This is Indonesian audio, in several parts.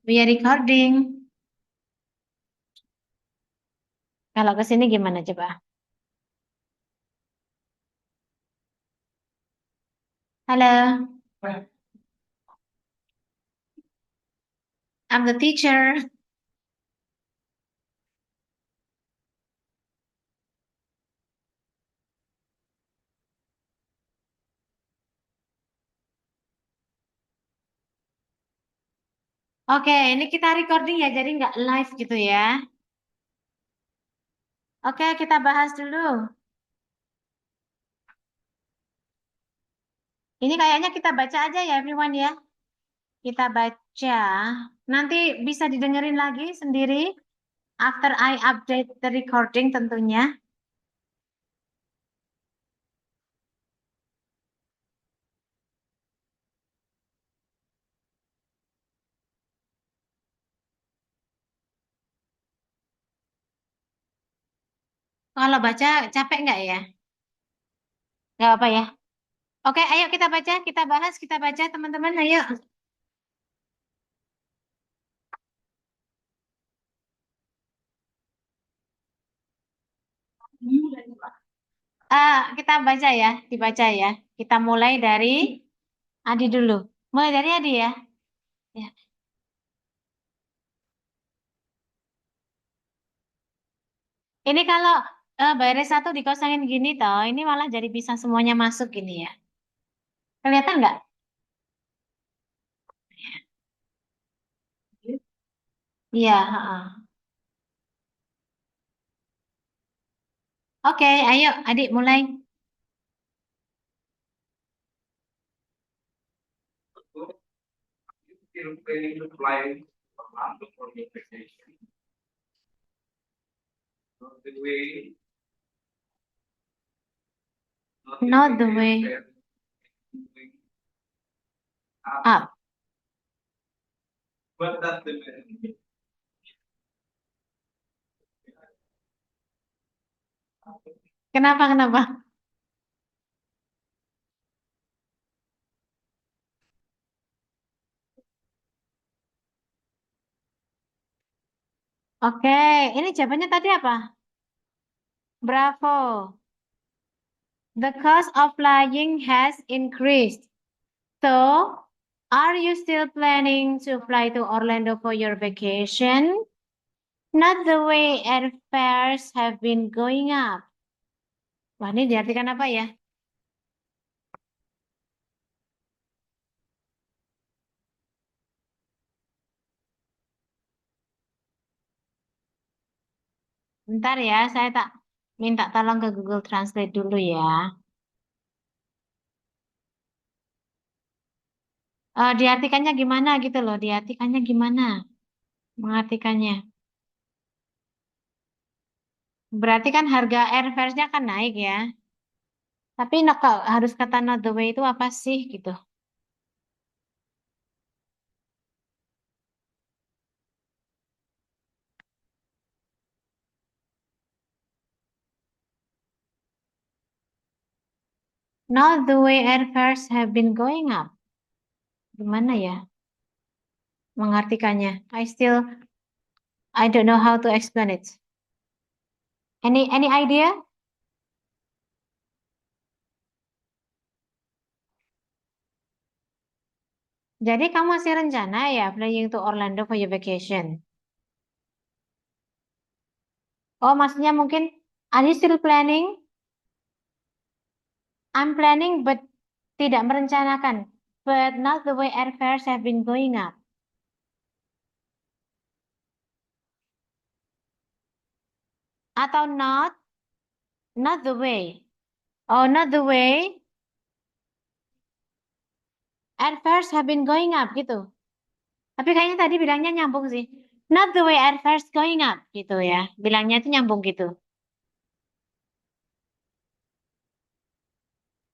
We are recording. Kalau ke sini gimana coba? Halo, I'm the teacher. Oke, ini kita recording ya, jadi nggak live gitu ya. Oke, kita bahas dulu. Ini kayaknya kita baca aja ya, everyone ya. Kita baca. Nanti bisa didengerin lagi sendiri. After I update the recording tentunya. Kalau baca capek nggak ya? Nggak apa ya. Oke, ayo kita baca, kita bahas, kita baca teman-teman. Ayo. Kita baca ya, dibaca ya. Kita mulai dari Adi dulu. Mulai dari Adi ya. Ya. Ini kalau baris satu dikosongin gini toh, ini malah jadi bisa semuanya masuk gini ya. Kelihatan nggak? Iya. Heeh. Oke, ayo adik mulai. Not the way up. Kenapa, kenapa? Oke, ini jawabannya tadi apa? Bravo. The cost of flying has increased. So, are you still planning to fly to Orlando for your vacation? Not the way airfares have been going up. Wah, ini diartikan apa ya? Bentar ya, saya tak minta tolong ke Google Translate dulu ya. Diartikannya gimana gitu loh, diartikannya gimana? Mengartikannya. Berarti kan harga airfares-nya kan naik ya. Tapi harus kata not the way itu apa sih gitu. Not the way airfares have been going up. Gimana ya mengartikannya? I don't know how to explain it. Any idea? Jadi kamu masih rencana ya flying to Orlando for your vacation? Oh, maksudnya mungkin are you still planning? I'm planning but tidak merencanakan. But not the way airfares have been going up. Atau not the way. Oh, not the way airfares have been going up gitu. Tapi kayaknya tadi bilangnya nyambung sih. Not the way airfares going up gitu ya. Bilangnya itu nyambung gitu.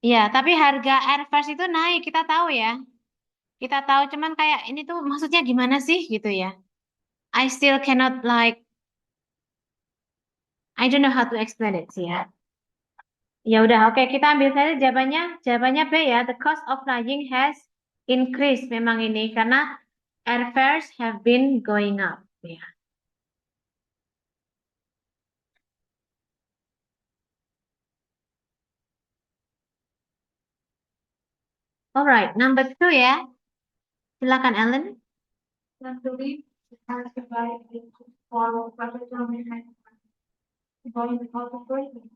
Iya, tapi harga airfares itu naik, kita tahu ya. Kita tahu cuman kayak ini tuh maksudnya gimana sih gitu ya. I still cannot like I don't know how to explain it sih ya. Ya udah, oke kita ambil saja jawabannya. Jawabannya B ya. The cost of flying has increased memang ini karena Airfares have been going up. Yeah. All right, number 2 ya. Silakan Ellen. Naturally, has to buy for going out of prison.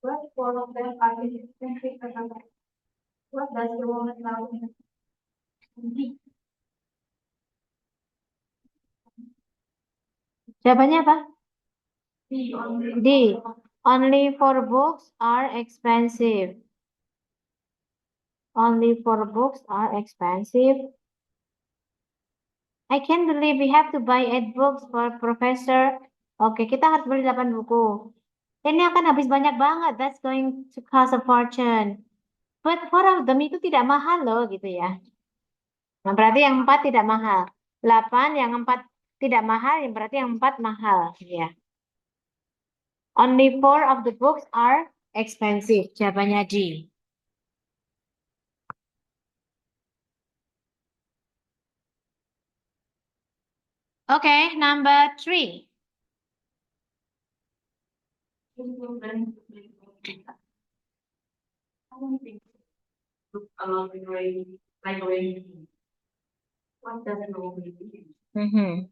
What for of them are in country another? What does the woman now in Jawabannya apa? D. Only for books are expensive. Only for books are expensive. I can't believe we have to buy 8 books for professor. Oke, kita harus beli 8 buku. Ini akan habis banyak banget. That's going to cost a fortune. But 4 of them itu tidak mahal loh, gitu ya. Nah, berarti yang 4 tidak mahal. 8, yang 4 tidak mahal, yang berarti yang 4 mahal. Ya. Only 4 of the books are expensive. Jawabannya D. Okay, number 3. What does it mean? Mm-hmm.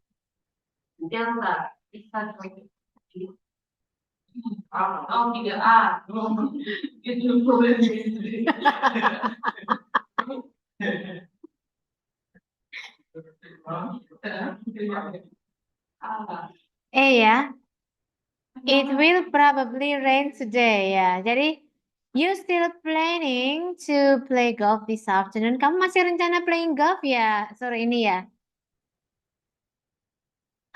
Oh, tidak A. Ya. It will probably rain today ya. Jadi you still planning to play golf this afternoon? Kamu masih rencana playing golf ya sore ini ya?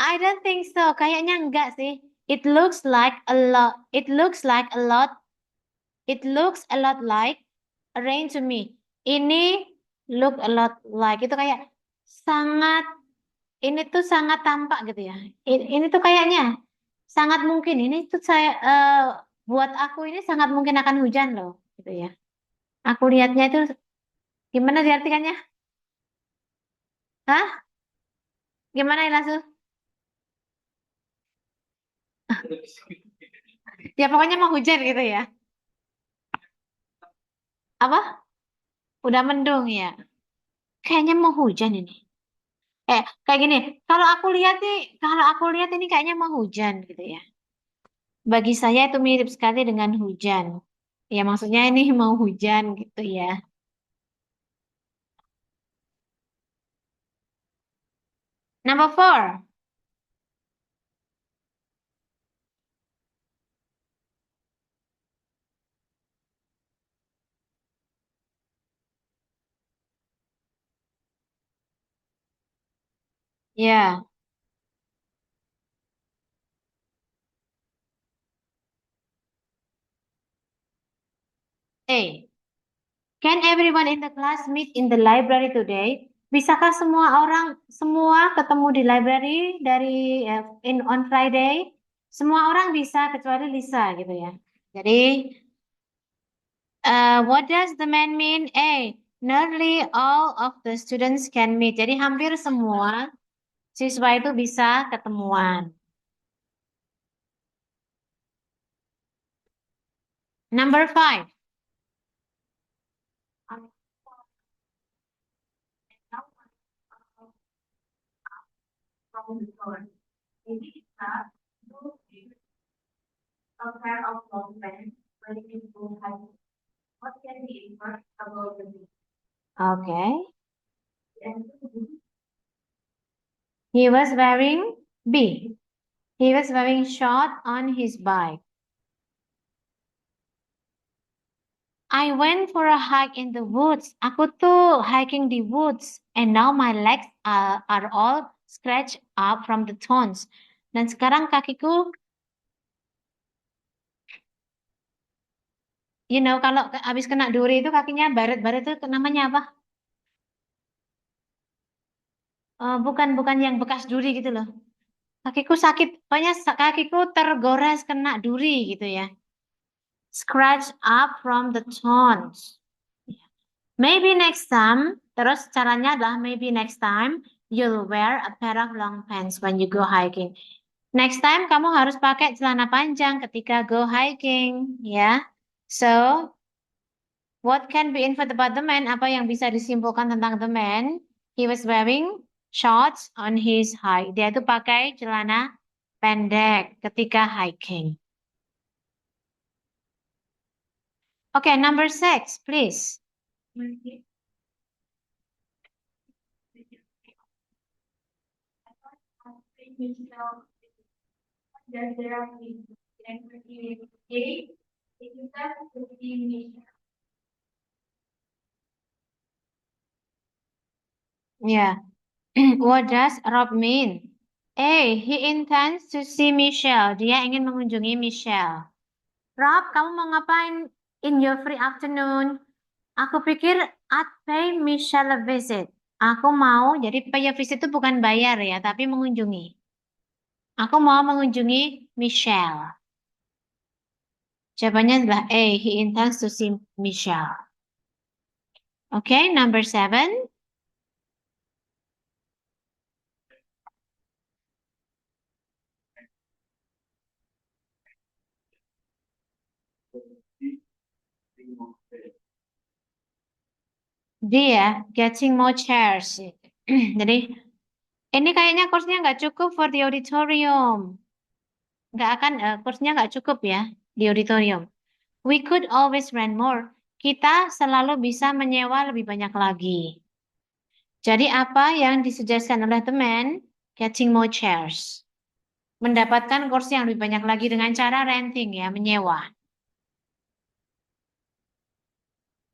I don't think so. Kayaknya enggak sih. It looks like a lot. It looks like a lot. It looks a lot like a rain to me. Ini look a lot like itu kayak sangat ini tuh sangat tampak gitu ya. Ini tuh kayaknya sangat mungkin ini tuh saya buat aku ini sangat mungkin akan hujan loh gitu ya. Aku lihatnya itu gimana diartikannya? Hah? Gimana Ilasu? Ya pokoknya mau hujan gitu ya. Apa? Udah mendung ya. Kayaknya mau hujan ini. Kayak gini. Kalau aku lihat ini kayaknya mau hujan gitu ya. Bagi saya itu mirip sekali dengan hujan. Ya maksudnya ini mau hujan gitu ya. Number 4. Ya. A. Can everyone in the class meet in the library today? Bisakah semua ketemu di library on Friday? Semua orang bisa kecuali Lisa gitu ya. Jadi what does the man mean? A. Nearly all of the students can meet. Jadi hampir semua siswa itu bisa ketemuan. Number 5. A pair of long pants when you go high. What can be inferred about the beach? Okay. He was wearing B. He was wearing short on his bike. I went for a hike in the woods. Aku tuh hiking di woods, and now my legs are all scratched up from the thorns. Dan sekarang kakiku, kalau habis kena duri itu kakinya baret-baret itu namanya apa? Bukan yang bekas duri gitu loh. Kakiku sakit, pokoknya kakiku tergores kena duri gitu ya. Scratch up from the thorns. Maybe next time, terus caranya adalah maybe next time you'll wear a pair of long pants when you go hiking. Next time kamu harus pakai celana panjang ketika go hiking, ya. So, what can be inferred about the man? Apa yang bisa disimpulkan tentang the man? He was wearing shorts on his hike. Dia itu pakai celana pendek ketika hiking. Okay, number 6, please. Yeah. What does Rob mean? A. He intends to see Michelle. Dia ingin mengunjungi Michelle. Rob, kamu mau ngapain in your free afternoon? Aku pikir I'd pay Michelle a visit. Aku mau, jadi pay a visit itu bukan bayar ya, tapi mengunjungi. Aku mau mengunjungi Michelle. Jawabannya adalah A. He intends to see Michelle. Okay, number 7. Dia getting more chairs. Jadi ini kayaknya kursnya nggak cukup for the auditorium. Nggak akan, kursnya nggak cukup ya di auditorium. We could always rent more. Kita selalu bisa menyewa lebih banyak lagi. Jadi apa yang disuggestkan oleh teman? Getting more chairs. Mendapatkan kursi yang lebih banyak lagi dengan cara renting ya, menyewa.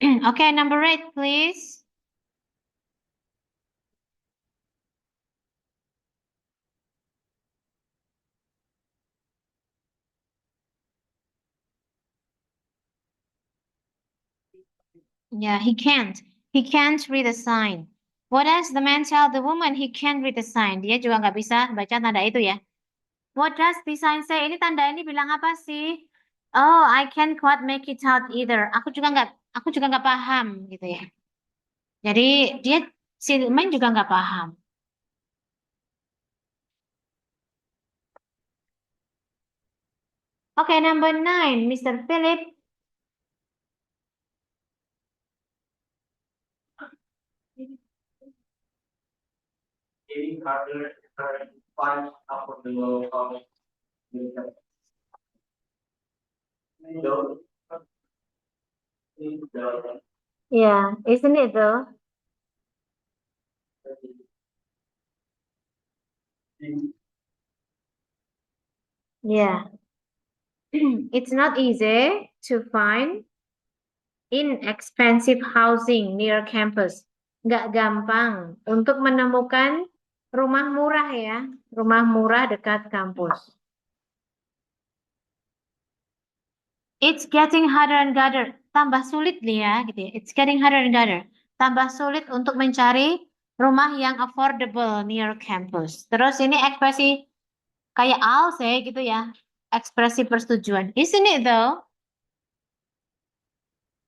Okay, number 8, please. Yeah, he can't. He can't read the sign. What does the man tell the woman? He can't read the sign. Dia juga nggak bisa baca tanda itu ya. What does the sign say? Ini tanda ini bilang apa sih? Oh, I can't quite make it out either. Aku juga nggak paham gitu ya. Jadi dia si man juga nggak paham. Okay, number 9, Mr. Philip. Yeah, isn't it though? Yeah. It's not easy to find inexpensive housing near campus. Nggak gampang untuk menemukan rumah murah ya, rumah murah dekat kampus. It's getting harder and harder. Tambah sulit nih ya, gitu ya. It's getting harder and harder. Tambah sulit untuk mencari rumah yang affordable near campus. Terus ini ekspresi kayak I'll say gitu ya. Ekspresi persetujuan. Isn't it though?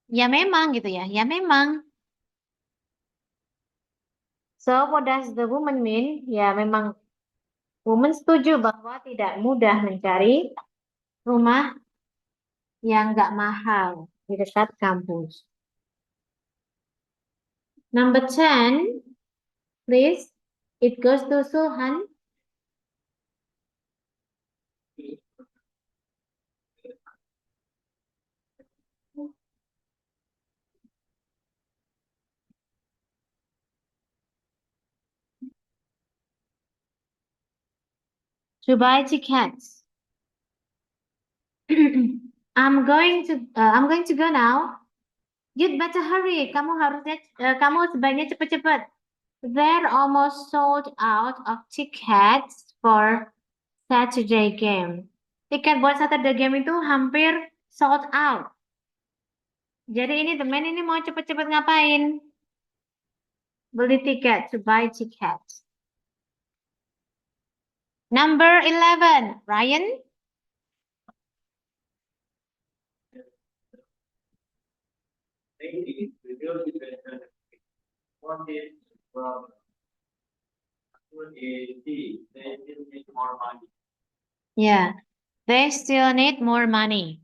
Ya memang gitu ya. Ya memang. So what does the woman mean? Ya memang woman setuju bahwa tidak mudah mencari rumah yang nggak mahal di dekat kampus. Number 10, please. It goes to Sulhan. To buy tickets. I'm going to go now. You'd better hurry. Kamu sebaiknya cepat-cepat. They're almost sold out of tickets for Saturday game. Tiket buat Saturday game itu hampir sold out. Jadi ini temen ini mau cepet-cepet ngapain? Beli tiket, to buy tickets. Number 11, Ryan. Yeah, they still need more money.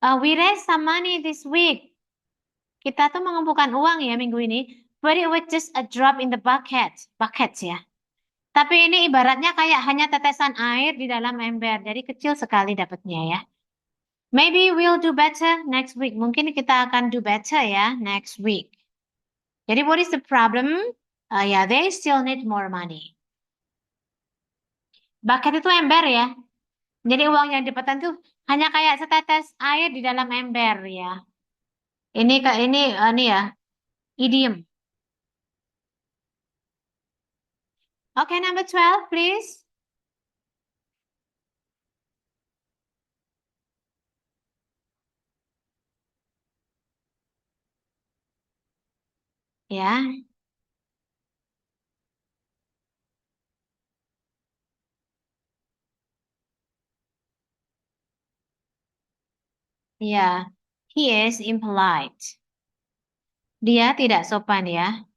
We raised some money this week. Kita tuh mengumpulkan uang ya minggu ini. But it was just a drop in the bucket. Buckets ya. Tapi ini ibaratnya kayak hanya tetesan air di dalam ember. Jadi kecil sekali dapatnya ya. Maybe we'll do better next week. Mungkin kita akan do better ya next week. Jadi what is the problem? Yeah, they still need more money. Bucket itu ember ya. Jadi uang yang dapatkan tuh hanya kayak setetes air di dalam ember ya. Ini ya, idiom. Okay, number 12, please. Ya, ya. He is impolite. Dia tidak sopan ya.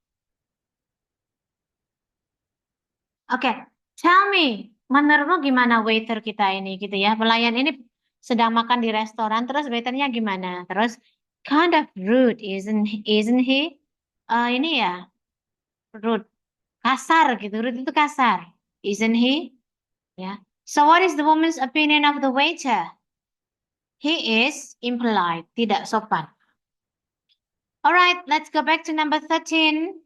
Oke, tell me, menurutmu gimana waiter kita ini gitu ya? Pelayan ini sedang makan di restoran, terus waiternya gimana? Terus kind of rude, isn't he? Ini ya, rude, kasar gitu. Rude itu kasar, isn't he? Ya. So what is the woman's opinion of the waiter? He is impolite, tidak sopan. Alright, let's go back to number 13.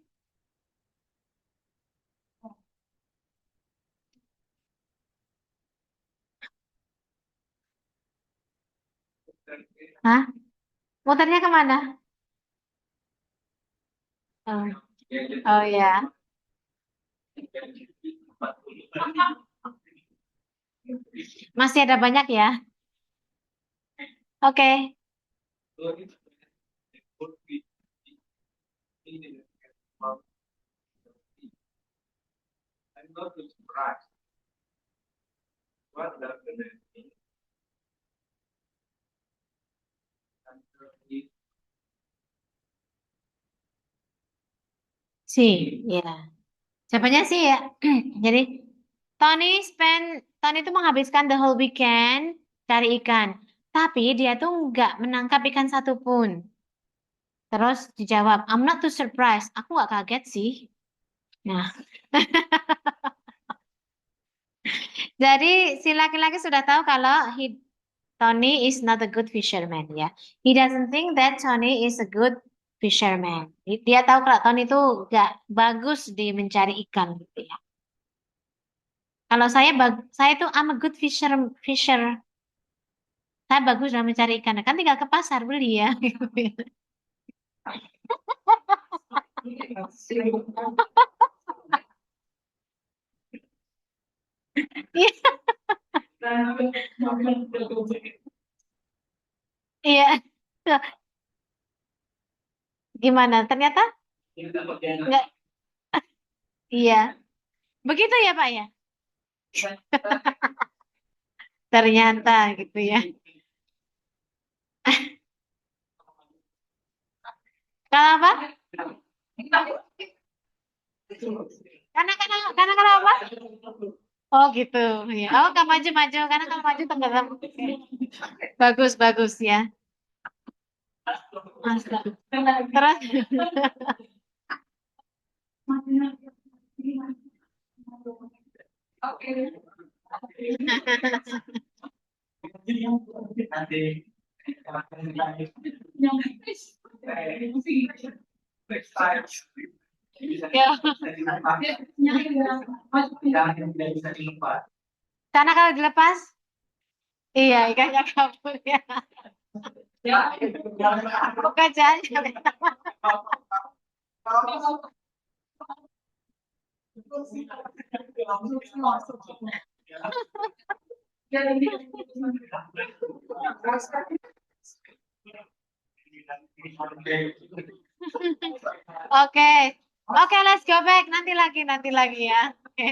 Hah? Muternya kemana? Oh, oh ya. Masih ada banyak ya. Oke. Sih, ya. Siapanya sih ya. Jadi Tony itu menghabiskan the whole weekend cari ikan. Tapi dia tuh nggak menangkap ikan satupun. Terus dijawab, I'm not too surprised. Aku nggak kaget sih. Nah, jadi si laki-laki sudah tahu kalau Tony is not a good fisherman ya. He doesn't think that Tony is a good fisherman. Dia tahu kalau Tony itu nggak bagus di mencari ikan gitu ya. Kalau saya tuh I'm a good fisher. Saya bagus dalam mencari ikan. Kan tinggal ke pasar beli ya. Iya. Gimana? Ternyata nggak. Iya. Begitu ya Pak ya? Ternyata gitu ya. Kalau apa? Karena kenapa? Oh gitu. Ya. Oh nggak maju-maju karena kalau maju tenggelam. Bagus bagus ya. Masa. Terus. Ya. Karena kalau dilepas, iya ikannya kabur ya. Bukan jalan. Oke, oke, let's go back. Nanti lagi ya. Oke.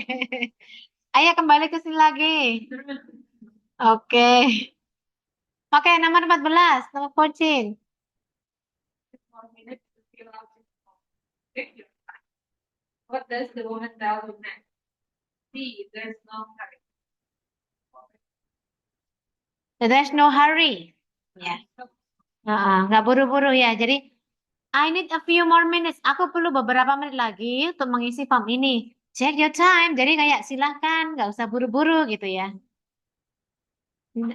Ayo kembali ke sini lagi. Oke. Oke, nomor 14, nomor 14. What does the woman tell the man? B. There's no hurry. There's no hurry. Ya. Nggak buru-buru ya. Jadi, I need a few more minutes. Aku perlu beberapa menit lagi untuk mengisi form ini. Check your time. Jadi kayak silahkan, nggak usah buru-buru gitu ya.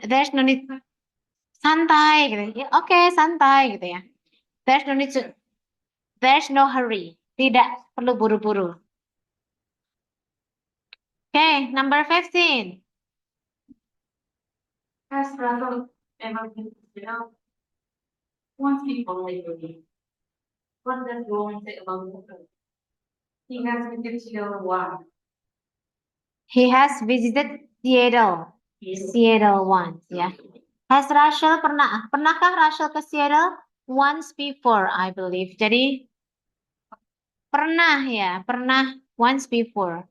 There's no need santai gitu. Ya, oke, santai gitu ya. There's no need to, there's no hurry. Tidak perlu buru-buru. Okay, number 15. Has Russell ever been to jail? Once people lately. What does Rowan say about Hooker? He has visited Seattle once. He has visited Seattle. Seattle once, ya. Has Rachel pernahkah Rachel ke Seattle? Once before, I believe. Jadi pernah ya, pernah once before.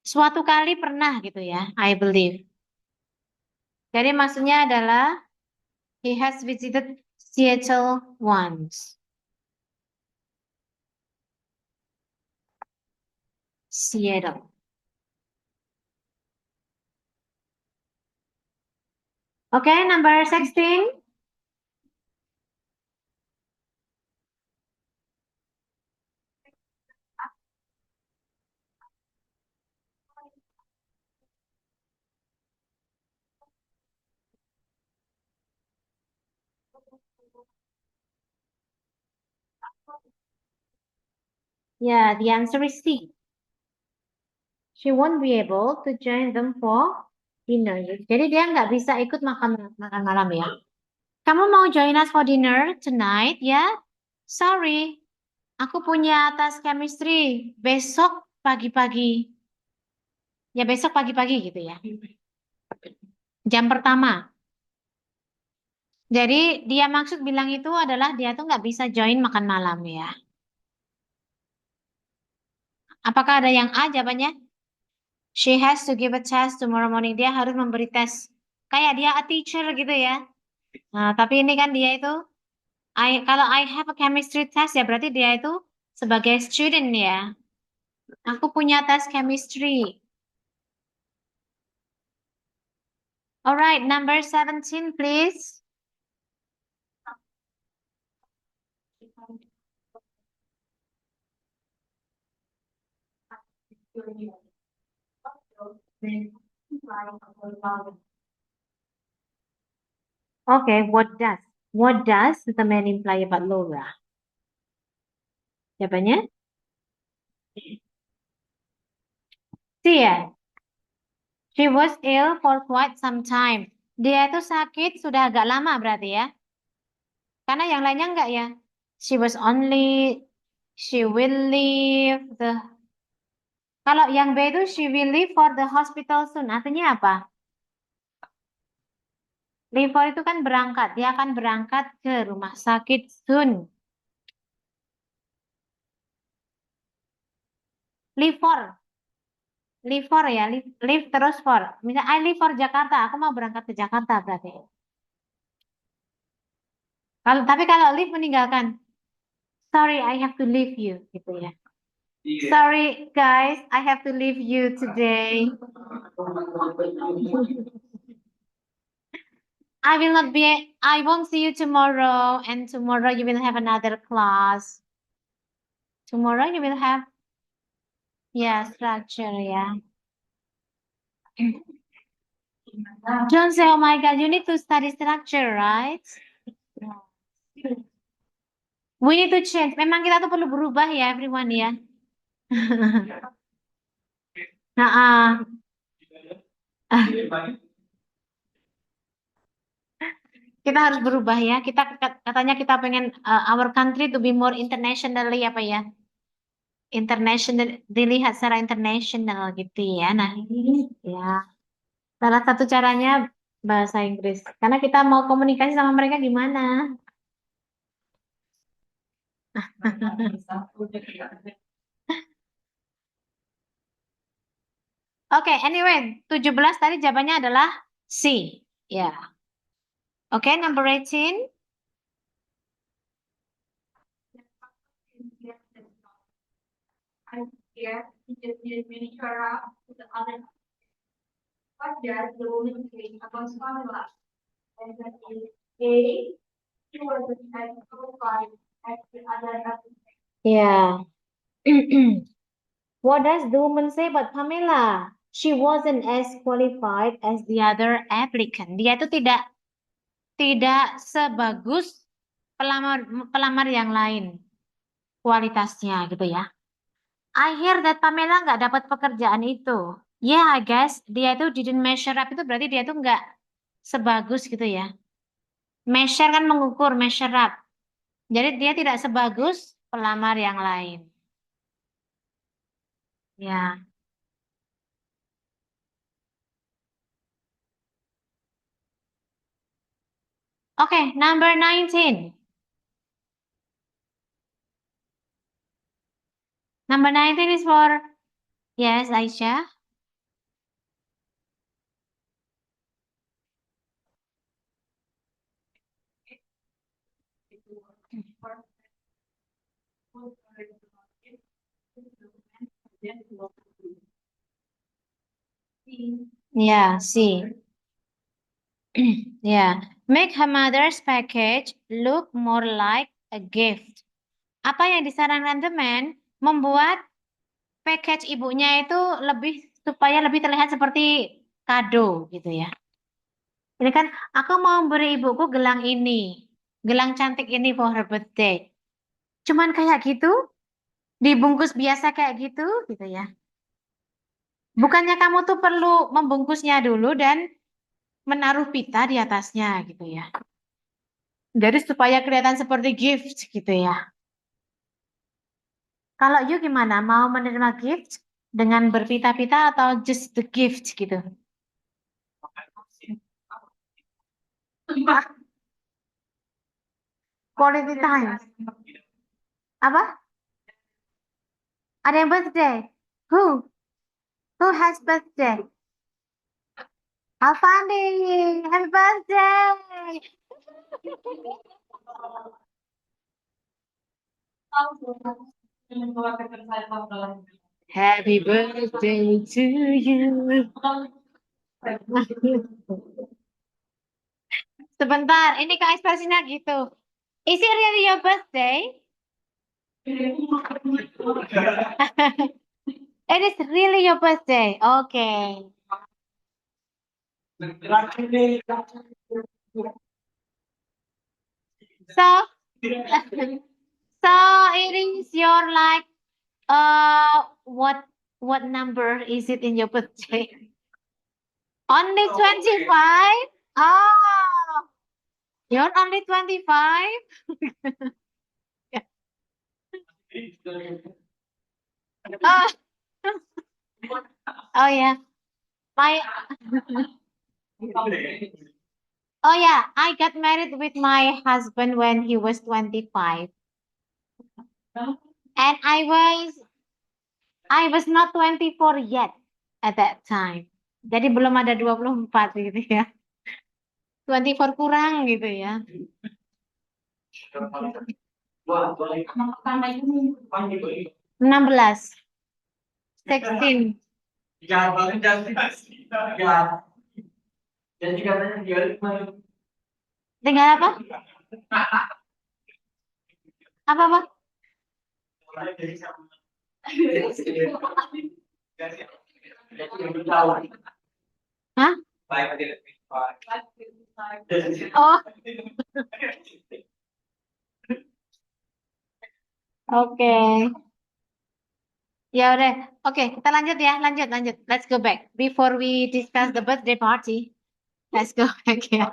Suatu kali pernah gitu ya, I believe. Jadi maksudnya adalah he has visited Seattle once. Seattle. Okay, number 16. Yeah, the answer is C. She won't be able to join them for dinner. Jadi dia nggak bisa ikut makan malam ya. Kamu mau join us for dinner tonight ya? Sorry, aku punya tes chemistry besok pagi-pagi. Ya besok pagi-pagi gitu ya. Jam pertama. Jadi dia maksud bilang itu adalah dia tuh nggak bisa join makan malam ya. Apakah ada yang A jawabannya? She has to give a test tomorrow morning. Dia harus memberi tes. Kayak dia a teacher gitu ya. Nah, tapi ini kan dia itu, kalau I have a chemistry test ya berarti dia itu sebagai student ya. Aku punya tes chemistry. Alright, number 17 please. Okay, what does the man imply about Laura? Jawabannya? C ya. She was ill for quite some time. Dia itu sakit sudah agak lama berarti ya. Karena yang lainnya enggak ya. She was only, she will leave the. Kalau yang B itu she will leave for the hospital soon. Artinya apa? Leave for itu kan berangkat. Dia akan berangkat ke rumah sakit soon. Leave for. Leave for ya. Leave terus for. Misal I leave for Jakarta. Aku mau berangkat ke Jakarta berarti. Tapi kalau leave meninggalkan. Sorry, I have to leave you. Gitu ya. Sorry guys, I have to leave you today. I won't see you tomorrow, and tomorrow you will have another class. Tomorrow you will have, yeah, structure, yeah. Don't say, oh my God, you need to study structure, right? We need to change. Memang kita tuh perlu berubah ya, everyone ya. Nah, kita harus berubah ya. Katanya kita pengen our country to be more internationally apa ya? International, dilihat secara internasional gitu ya. Nah, ya. Salah satu caranya bahasa Inggris. Karena kita mau komunikasi sama mereka gimana? Oke, anyway, 17 tadi jawabannya adalah C. Ya. Oke, number 18. Yeah. What does the woman say about Pamela? She wasn't as qualified as the other applicant. Dia itu tidak sebagus pelamar pelamar yang lain kualitasnya gitu ya. I hear that Pamela nggak dapat pekerjaan itu. Yeah, I guess dia itu didn't measure up itu berarti dia itu nggak sebagus gitu ya. Measure kan mengukur, measure up. Jadi dia tidak sebagus pelamar yang lain. Ya. Okay, number 19. Number 19 is for, yes, Aisyah. Yeah, see. Yeah. Make her mother's package look more like a gift. Apa yang disarankan teman? Membuat package ibunya itu supaya lebih terlihat seperti kado gitu ya. Ini kan aku mau beri ibuku gelang ini. Gelang cantik ini for her birthday. Cuman kayak gitu, dibungkus biasa kayak gitu ya. Bukannya kamu tuh perlu membungkusnya dulu dan menaruh pita di atasnya gitu ya. Jadi supaya kelihatan seperti gift gitu ya. Kalau you gimana? Mau menerima gift dengan berpita-pita atau just the gift gitu? Quality time. Apa? Ada yang birthday? Who? Who has birthday? Alfandi, happy birthday! Happy birthday to you. Sebentar, ini kak ekspresinya gitu. Is it really your birthday? It is really your birthday. Okay. So, so it is your like what number is it in your birthday? Only 25? Oh, you're only 25? Oh, oh yeah. My Oh yeah, I got married with my husband when he was 25. And I was not 24 yet at that time. Jadi belum ada 24 gitu ya. 24 kurang gitu ya. 16. 16. Tinggal apa? Apa-apa? Hah? Oh, oke. Ya udah. Oke, kita lanjut ya. Lanjut. Let's go back. Before we discuss the birthday party, let's go back ya.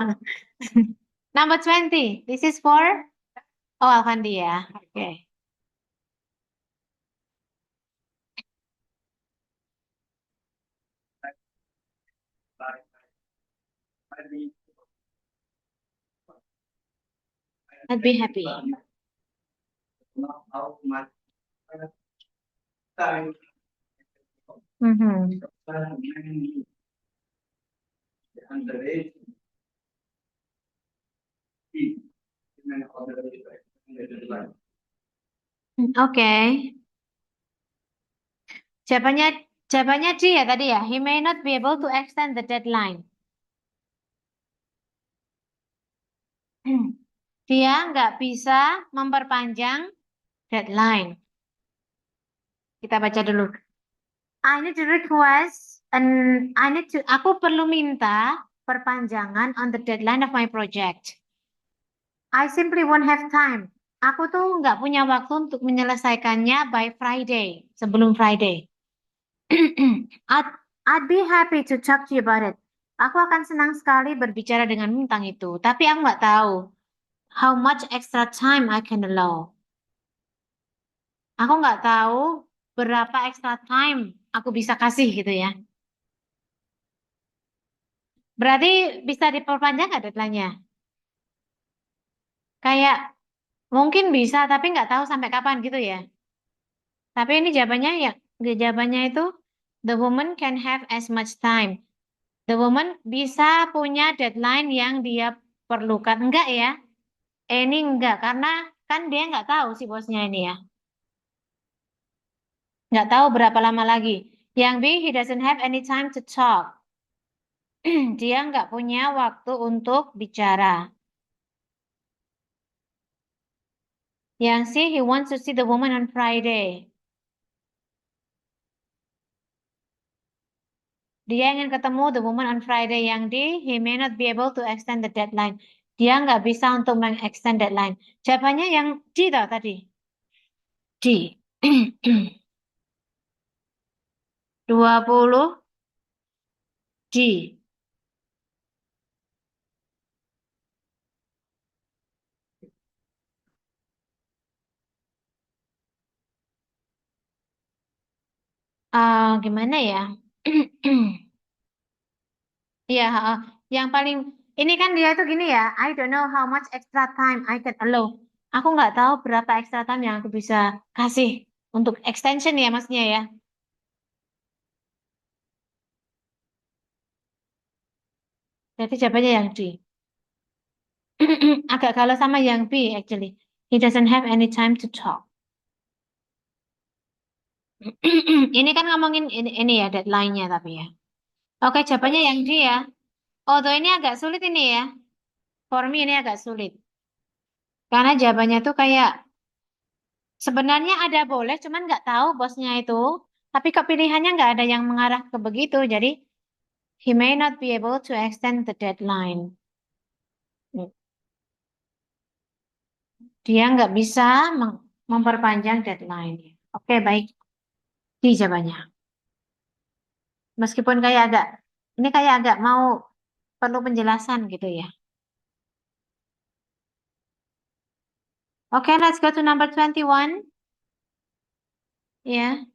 Number 20. This is for Alfandi ya. Oke. I'd be happy. Mhm. Oke. Jawabannya D ya tadi ya. He may not be able to extend the deadline. Dia nggak bisa memperpanjang deadline. Kita baca dulu. I need to request and aku perlu minta perpanjangan on the deadline of my project. I simply won't have time. Aku tuh nggak punya waktu untuk menyelesaikannya by Friday, sebelum Friday. I'd, I'd be happy to talk to you about it. Aku akan senang sekali berbicara denganmu tentang itu, tapi aku nggak tahu how much extra time I can allow. Aku nggak tahu berapa extra time aku bisa kasih gitu ya. Berarti bisa diperpanjang nggak deadline-nya? Kayak mungkin bisa, tapi nggak tahu sampai kapan gitu ya. Tapi ini jawabannya ya, jawabannya itu the woman can have as much time. The woman bisa punya deadline yang dia perlukan. Enggak ya? Ini enggak, karena kan dia nggak tahu si bosnya ini ya. Nggak tahu berapa lama lagi. Yang B, he doesn't have any time to talk. Dia nggak punya waktu untuk bicara. Yang C, he wants to see the woman on Friday. Dia ingin ketemu the woman on Friday. Yang D, he may not be able to extend the deadline. Dia nggak bisa untuk mengextend deadline. Jawabannya yang D tadi. D. 20 D. Gimana ya? Iya, yang paling ini kan dia itu gini ya. I don't know how much extra time I can allow. Aku nggak tahu berapa extra time yang aku bisa kasih untuk extension ya maksudnya ya. Jadi jawabannya yang D. Agak kalah sama yang B actually. He doesn't have any time to talk. Ini kan ngomongin ini ya deadline-nya tapi ya. Oke, jawabannya yang D ya. Although ini agak sulit ini ya. For me ini agak sulit. Karena jawabannya tuh kayak sebenarnya ada boleh, cuman nggak tahu bosnya itu. Tapi kepilihannya nggak ada yang mengarah ke begitu. Jadi he may not be able to extend the deadline. Dia nggak bisa memperpanjang deadline. Oke, baik. Di jawabannya. Meskipun kayak agak, ini kayak agak mau perlu penjelasan gitu ya. Oke, let's go to number 21. Ya.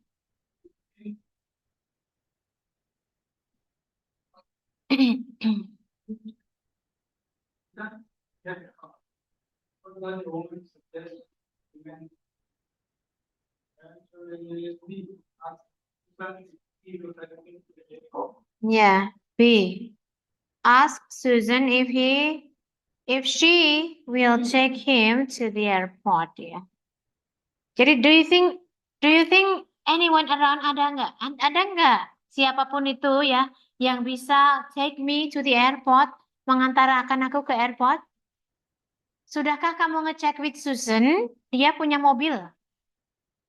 Ya, B. Ask Susan if she will take him to the airport ya. Jadi do you think anyone around ada nggak? Ada nggak siapapun itu ya yang bisa take me to the airport, mengantarkan aku ke airport? Sudahkah kamu ngecek with Susan? Dia punya mobil.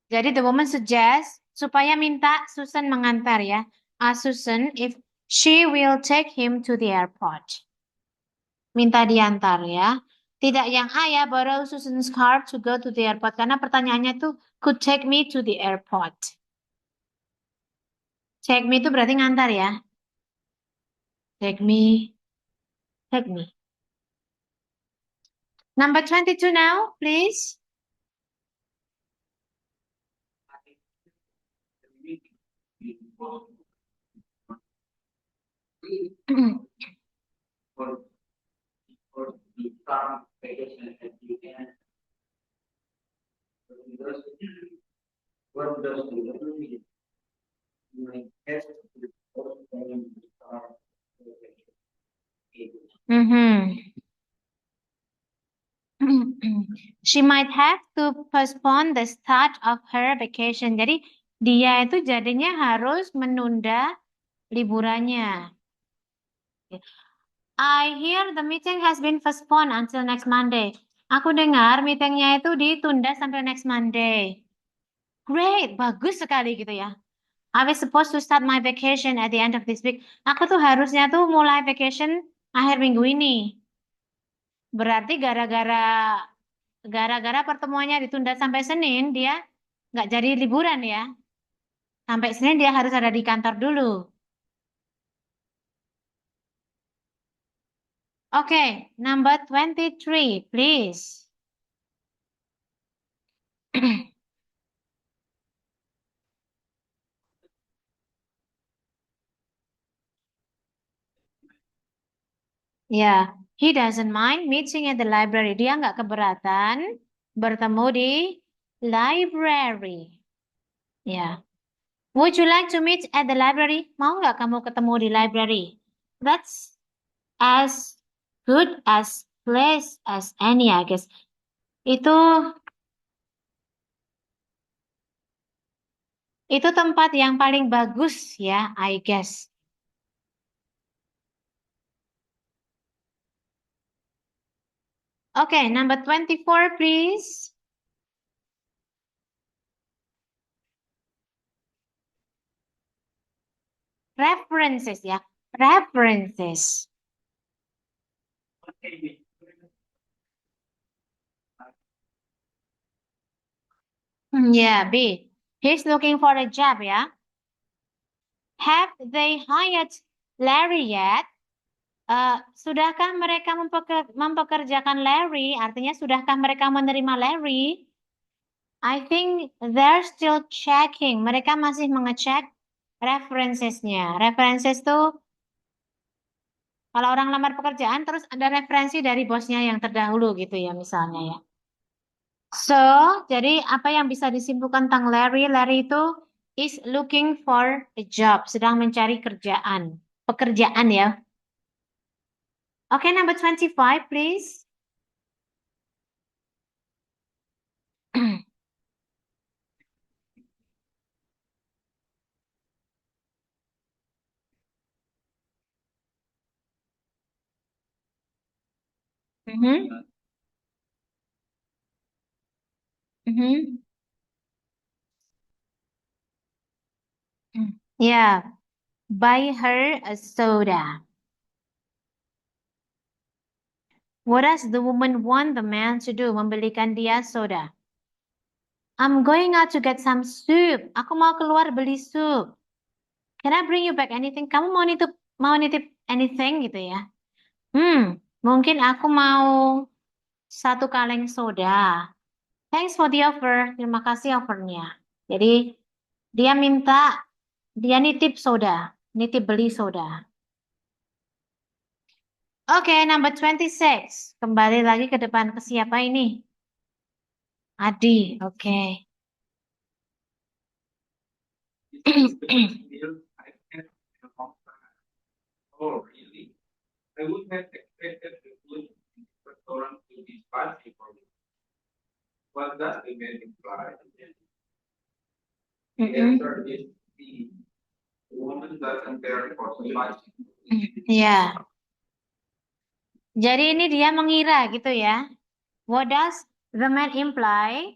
Jadi the woman suggest supaya minta Susan mengantar ya. Ask Susan if she will take him to the airport. Minta diantar ya. Tidak yang A ya, borrow Susan's car to go to the airport. Karena pertanyaannya tuh, could take me to the airport. Take me itu berarti ngantar ya. Take me, take me. Number 22 now, please. She might have to postpone the start of her vacation. Jadi dia itu jadinya harus menunda liburannya. I hear the meeting has been postponed until next Monday. Aku dengar meetingnya itu ditunda sampai next Monday. Great, bagus sekali gitu ya. I was supposed to start my vacation at the end of this week. Aku tuh harusnya tuh mulai vacation akhir minggu ini. Berarti gara-gara pertemuannya ditunda sampai Senin, dia nggak jadi liburan ya. Sampai Senin dia harus ada di kantor dulu. Okay, number 23, please. Ya, he doesn't mind meeting at the library. Dia nggak keberatan bertemu di library. Ya. Would you like to meet at the library? Mau nggak kamu ketemu di library? That's as good as place as any, I guess. Itu tempat yang paling bagus ya, I guess. Okay, number 24, please. References ya, references. Ya, B. He's looking for a job ya. Have they hired Larry yet? Sudahkah mereka mempekerjakan Larry? Artinya sudahkah mereka menerima Larry? I think they're still checking. Mereka masih mengecek references-nya. References tuh kalau orang lamar pekerjaan terus ada referensi dari bosnya yang terdahulu gitu ya misalnya ya. So, jadi apa yang bisa disimpulkan tentang Larry? Larry itu is looking for a job, sedang mencari kerjaan. Pekerjaan ya. Okay, number 25, please. Mhm, mhm. Yeah, buy her a soda. What does the woman want the man to do? Membelikan dia soda. I'm going out to get some soup. Aku mau keluar beli sup. Can I bring you back anything? Kamu mau nitip anything gitu ya? Mungkin aku mau satu kaleng soda. Thanks for the offer. Terima kasih offernya. Jadi dia nitip soda, nitip beli soda. Oke, number 26. Kembali lagi ke depan ke siapa ini? Adi, oke. Oh, really? I would have expected the food restaurant to be spicy for me. What does the menu imply? The answer is the woman doesn't care for spicy. Ya, jadi ini dia mengira gitu ya. What does the man imply?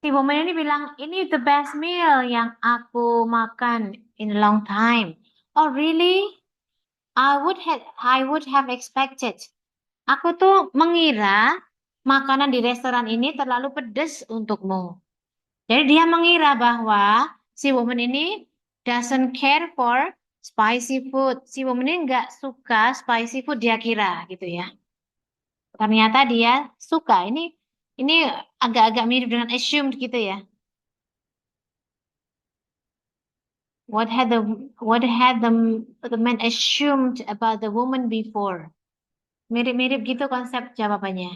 Si woman ini bilang, ini the best meal yang aku makan in a long time. Oh really? I would have expected. Aku tuh mengira makanan di restoran ini terlalu pedas untukmu. Jadi dia mengira bahwa si woman ini doesn't care for spicy food. Si woman ini nggak suka spicy food dia kira gitu ya. Ternyata dia suka. Ini agak-agak mirip dengan assumed gitu ya. What had the man assumed about the woman before? Mirip-mirip gitu konsep jawabannya.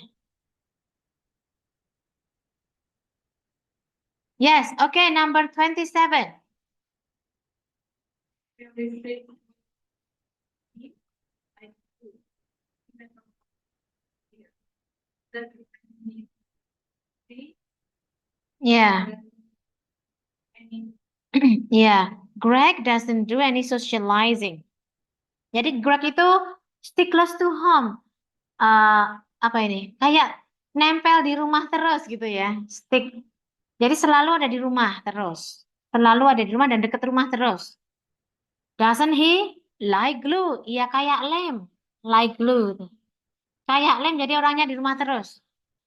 Yes, okay, number 27. Yeah. Yeah, Greg doesn't do any socializing. Jadi Greg itu stick close to home. Eh, apa ini? Kayak nempel di rumah terus gitu ya. Stick. Jadi selalu ada di rumah terus. Selalu ada di rumah dan deket rumah terus. Doesn't he? Like glue. Iya kayak lem. Like glue. Kayak lem jadi orangnya di rumah terus.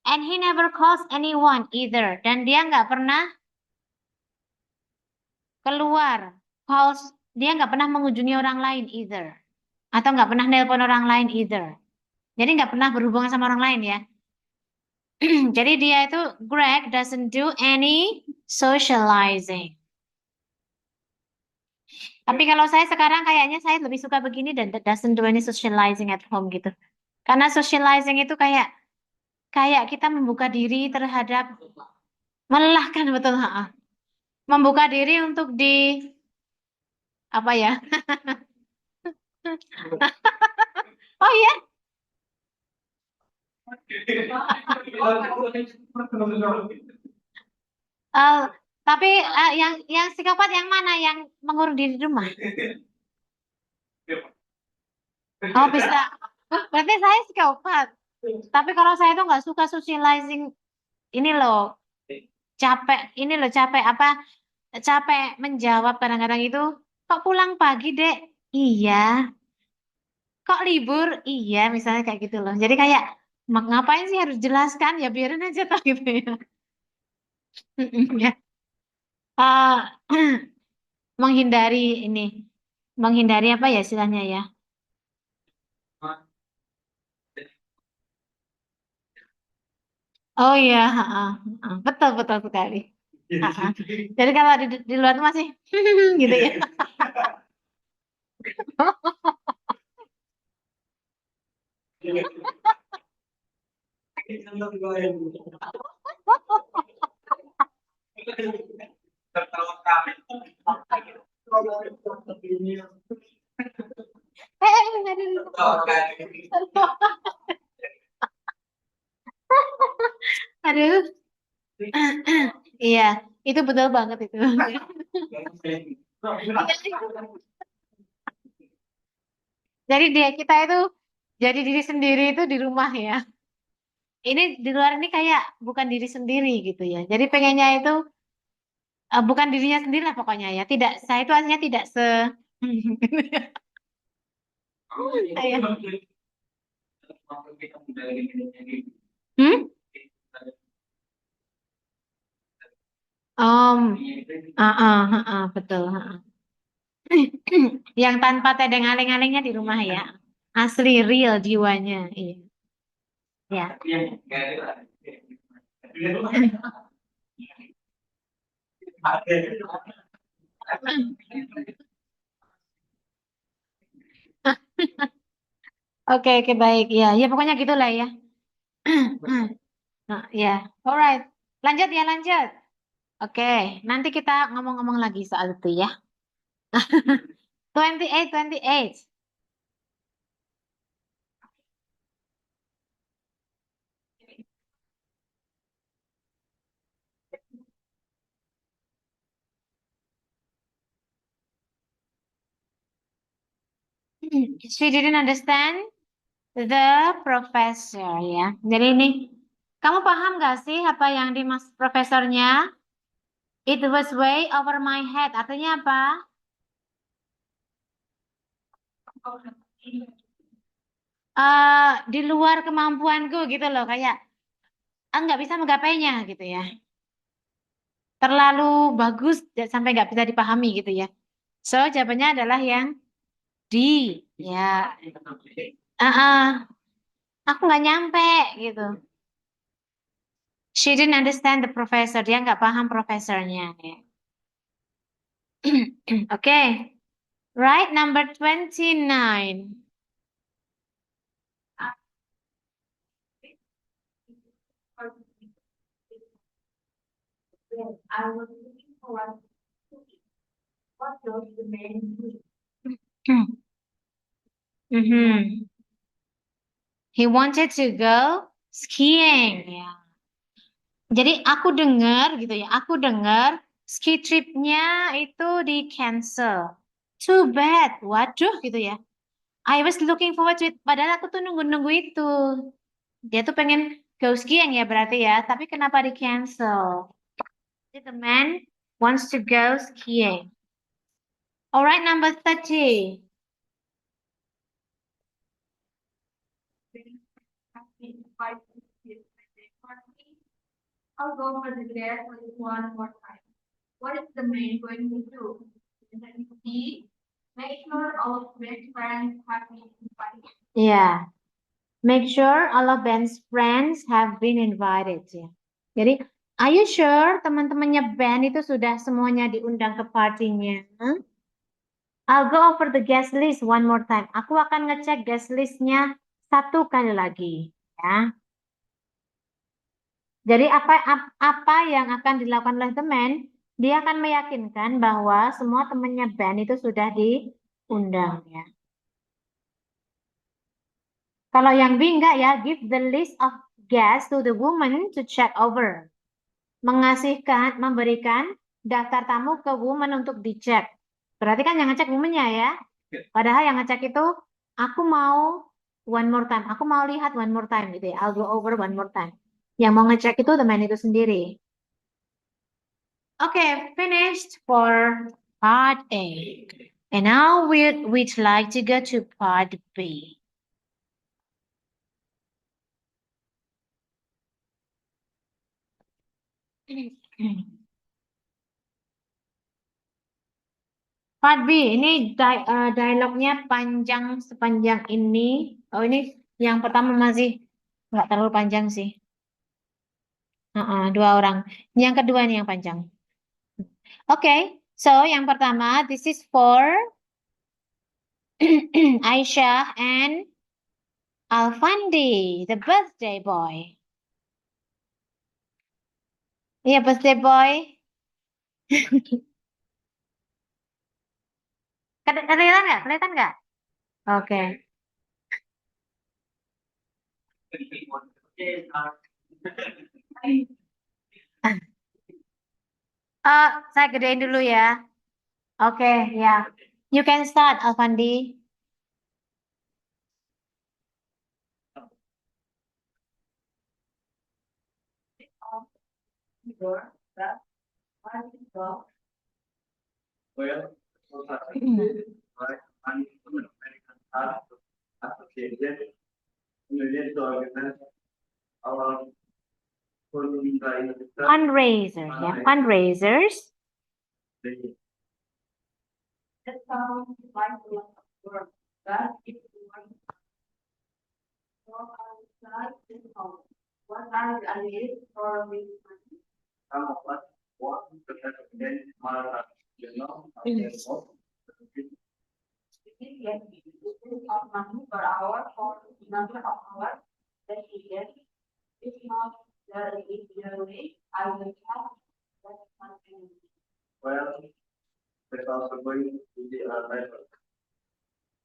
And he never calls anyone either. Dan dia nggak pernah keluar. Calls. Dia nggak pernah mengunjungi orang lain either. Atau nggak pernah nelpon orang lain either. Jadi nggak pernah berhubungan sama orang lain ya. Jadi dia itu Greg doesn't do any socializing. Tapi kalau saya sekarang kayaknya saya lebih suka begini dan doesn't do any socializing at home gitu. Karena socializing itu kayak kayak kita membuka diri terhadap melelahkan betul, ha. Membuka diri untuk di apa ya? Oh iya, eh, tapi yang psikopat yang mana yang mengurung diri di rumah? Oh bisa. Berarti saya psikopat. Tapi kalau saya tuh nggak suka socializing ini loh, capek ini loh capek apa? Capek menjawab kadang-kadang itu. Kok pulang pagi, Dek? Iya. Kok libur? Iya, misalnya kayak gitu loh. Jadi kayak ngapain sih harus jelaskan? Ya biarin aja toh gitu ya. Ya. Eh, menghindari ini, menghindari apa ya istilahnya ya? Oh iya, ha, ha, ha. Betul betul sekali. Ha, ha. Jadi kalau di luar tuh masih gitu ya. Aduh, iya, itu betul banget itu. Jadi dia kita itu jadi diri sendiri itu di rumah ya. Ini di luar ini kayak bukan diri sendiri gitu ya. Jadi pengennya itu bukan dirinya sendiri lah pokoknya ya. Tidak, saya itu aslinya tidak se. Saya. Hmm? Betul. Yang tanpa tedeng aling-alingnya di rumah ya. Asli real jiwanya. Iya. Ya. Oke, oke baik. Ya, ya pokoknya gitulah ya. Nah, ya. Alright. Lanjut ya, lanjut. Oke, nanti kita ngomong-ngomong lagi soal itu ya. 28, 28. She didn't understand the professor ya. Jadi ini, kamu paham gak sih apa yang dimaksud profesornya? It was way over my head. Artinya apa? Di luar kemampuanku gitu loh. Kayak nggak bisa menggapainya gitu ya. Terlalu bagus sampai nggak bisa dipahami gitu ya. So, jawabannya adalah yang D. Ya. Aku nggak nyampe gitu. She didn't understand the professor. Dia nggak paham profesornya. Ya. Oke. Right, number 29. Mhm. He wanted to go skiing. Ya. Jadi aku dengar gitu ya. Aku dengar ski tripnya itu di cancel. Too bad. Waduh gitu ya. I was looking forward to it. Padahal aku tuh nunggu-nunggu itu. Dia tuh pengen go skiing ya berarti ya. Tapi kenapa di cancel? The man wants to go skiing. Alright, number 30. I'll go over there one more time. What is the man going to do? B. Make sure all of Ben's friends have been invited. Yeah. Make sure all of Ben's friends have been invited. Ya. Jadi, are you sure teman-temannya Ben itu sudah semuanya diundang ke partinya? I'll go over the guest list one more time. Aku akan ngecek guest listnya satu kali lagi. Ya. Jadi apa yang akan dilakukan oleh teman? Dia akan meyakinkan bahwa semua temannya Ben itu sudah diundang ya. Kalau yang B enggak ya, give the list of guests to the woman to check over. Memberikan daftar tamu ke woman untuk dicek. Berarti kan yang ngecek womannya ya. Padahal yang ngecek itu aku mau one more time. Aku mau lihat one more time gitu ya. I'll go over one more time. Yang mau ngecek itu teman itu sendiri. Okay, finished for part A. And now we'd like to go to part B. Part B, ini dialognya panjang sepanjang ini. Oh, ini yang pertama masih nggak terlalu panjang sih. Dua orang. Yang kedua ini yang panjang. Okay, so yang pertama, this is for Aisyah and Alfandi, the birthday boy. Iya, birthday boy. Kelihatan nggak? Kelihatan nggak? Oke. Saya gedein dulu ya. Oke, ya. You can start, Alfandi. Well, right, I'm an American association, immediate to organize our Fundraiser, ya. Fundraisers. That sounds like a lot of work, but if you want to go outside this home, what are the ideas for this money? Some of us want to have a day, you know, we get of money per hour for the number of hours that we get. If not, the way, I will have that something. Well, that's also going to be a level.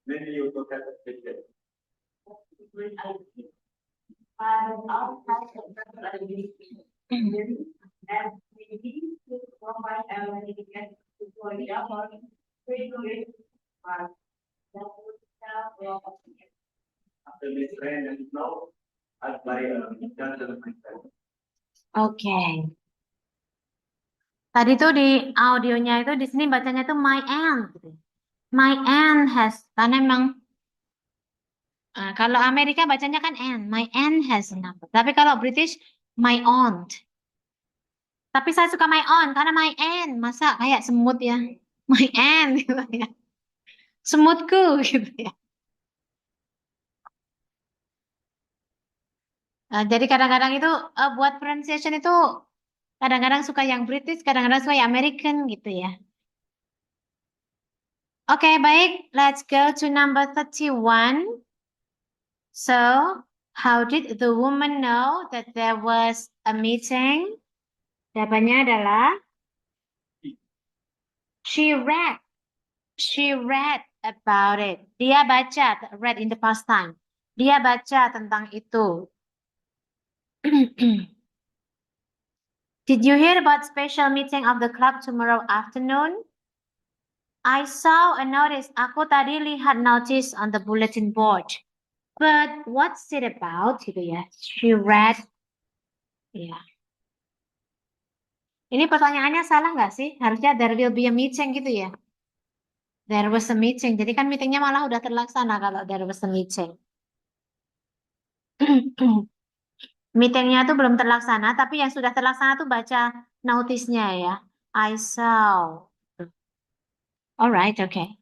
Maybe you could have a ticket. That's a great idea. And I'll have a better idea. And we need to provide everything to get to the other. Oke. Tadi tuh di audionya itu di sini bacanya tuh my aunt gitu. My aunt has karena memang kalau Amerika bacanya kan aunt, my aunt has a number. Tapi kalau British my aunt. Tapi saya suka my aunt karena my aunt masa kayak semut ya. My aunt gitu ya. Semutku gitu ya. Jadi kadang-kadang itu buat pronunciation itu kadang-kadang suka yang British, kadang-kadang suka yang American gitu ya. Oke, baik. Let's go to number 31. So, how did the woman know that there was a meeting? Jawabannya adalah she read about it. Dia baca, read in the past time. Dia baca tentang itu. Did you hear about special meeting of the club tomorrow afternoon? I saw a notice. Aku tadi lihat notice on the bulletin board. But what's it about? Gitu ya. She read. Ya. Ini pertanyaannya salah nggak sih? Harusnya there will be a meeting gitu ya. There was a meeting. Jadi kan meetingnya malah udah terlaksana kalau there was a meeting. Meetingnya tuh belum terlaksana, tapi yang sudah terlaksana tuh baca notice-nya ya. I saw. Alright, okay.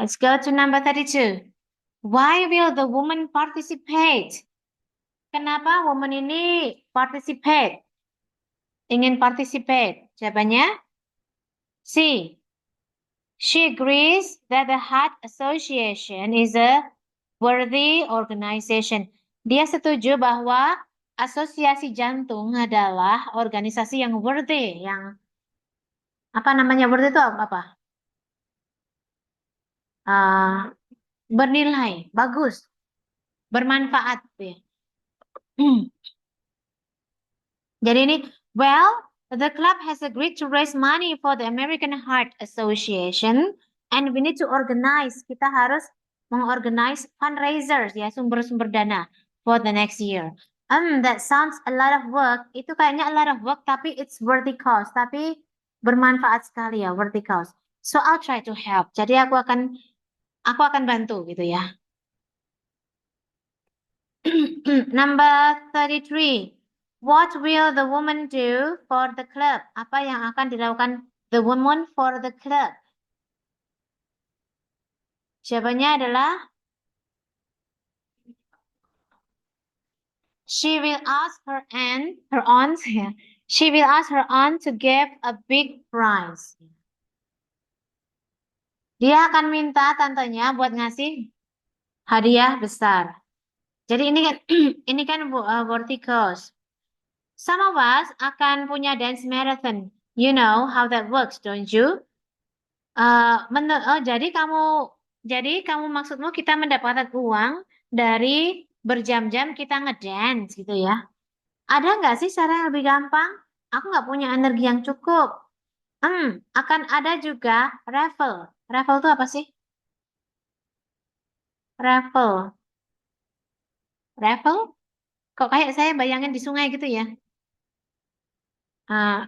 Let's go to number 32. Why will the woman participate? Kenapa woman ini participate? Ingin participate. Jawabannya C. She agrees that the Heart Association is a worthy organization. Dia setuju bahwa asosiasi jantung adalah organisasi yang worthy, yang apa namanya worthy itu apa? Ah, bernilai, bagus, bermanfaat. Ya. Jadi ini, well, the club has agreed to raise money for the American Heart Association, and we need to organize. Kita harus mengorganize fundraisers ya, sumber-sumber dana for the next year. That sounds a lot of work. Itu kayaknya a lot of work, tapi it's worthy cause. Tapi bermanfaat sekali ya, worthy cause. So I'll try to help. Jadi aku akan bantu gitu ya. Number 33. What will the woman do for the club? Apa yang akan dilakukan the woman for the club? Jawabannya adalah she will ask her aunt, ya. She will ask her aunt to give a big prize. Dia akan minta tantenya buat ngasih hadiah besar. Jadi ini kan ini kan worthy cause. Some of us akan punya dance marathon. You know how that works, don't you? Jadi kamu maksudmu kita mendapatkan uang dari berjam-jam kita ngedance gitu ya? Ada nggak sih cara yang lebih gampang? Aku nggak punya energi yang cukup. Akan ada juga raffle. Raffle itu apa sih? Raffle. Raffle? Kok kayak saya bayangin di sungai gitu ya?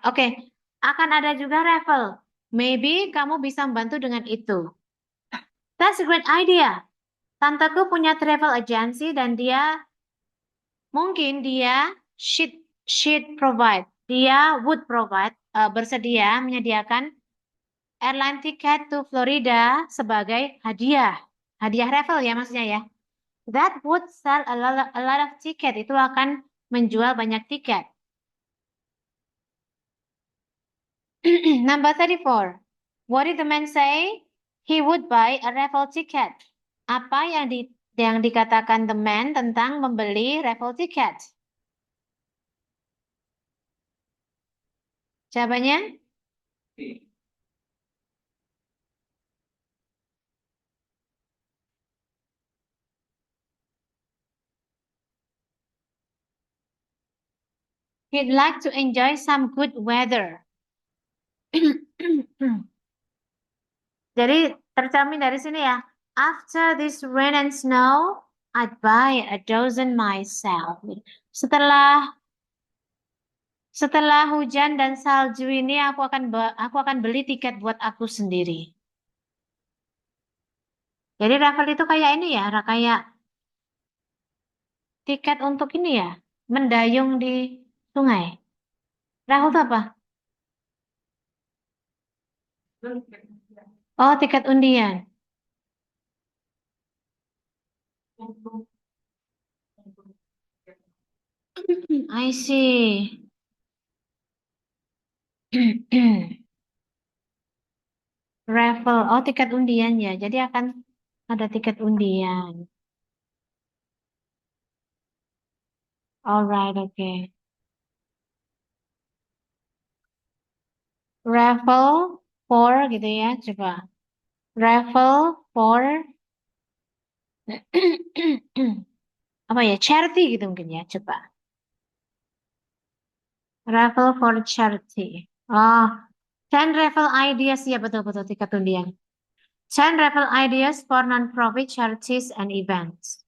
Oke. Akan ada juga raffle. Maybe kamu bisa membantu dengan itu. That's a great idea. Tanteku punya travel agency dan mungkin dia would provide bersedia menyediakan airline ticket to Florida sebagai hadiah. Hadiah travel ya maksudnya ya. That would sell a lot of ticket. Itu akan menjual banyak tiket. Number 34. What did the man say? He would buy a raffle ticket. Apa yang dikatakan the man tentang membeli raffle ticket? Jawabannya? He'd like to enjoy some good weather. Jadi tercermin dari sini ya. After this rain and snow, I'd buy a dozen myself. Setelah hujan dan salju ini aku akan beli tiket buat aku sendiri. Jadi raffle itu kayak ini ya, kayak tiket untuk ini ya, mendayung di sungai. Raffle itu apa? Oh, tiket undian. I see. Raffle. Oh, tiket undian ya. Jadi akan ada tiket undian. Alright, okay. Raffle for gitu ya. Coba. Raffle for apa ya? Charity gitu mungkin ya. Coba. Raffle for charity. Oh, 10 raffle ideas. Ya, betul-betul tiket undian. 10 raffle ideas for non-profit charities and events.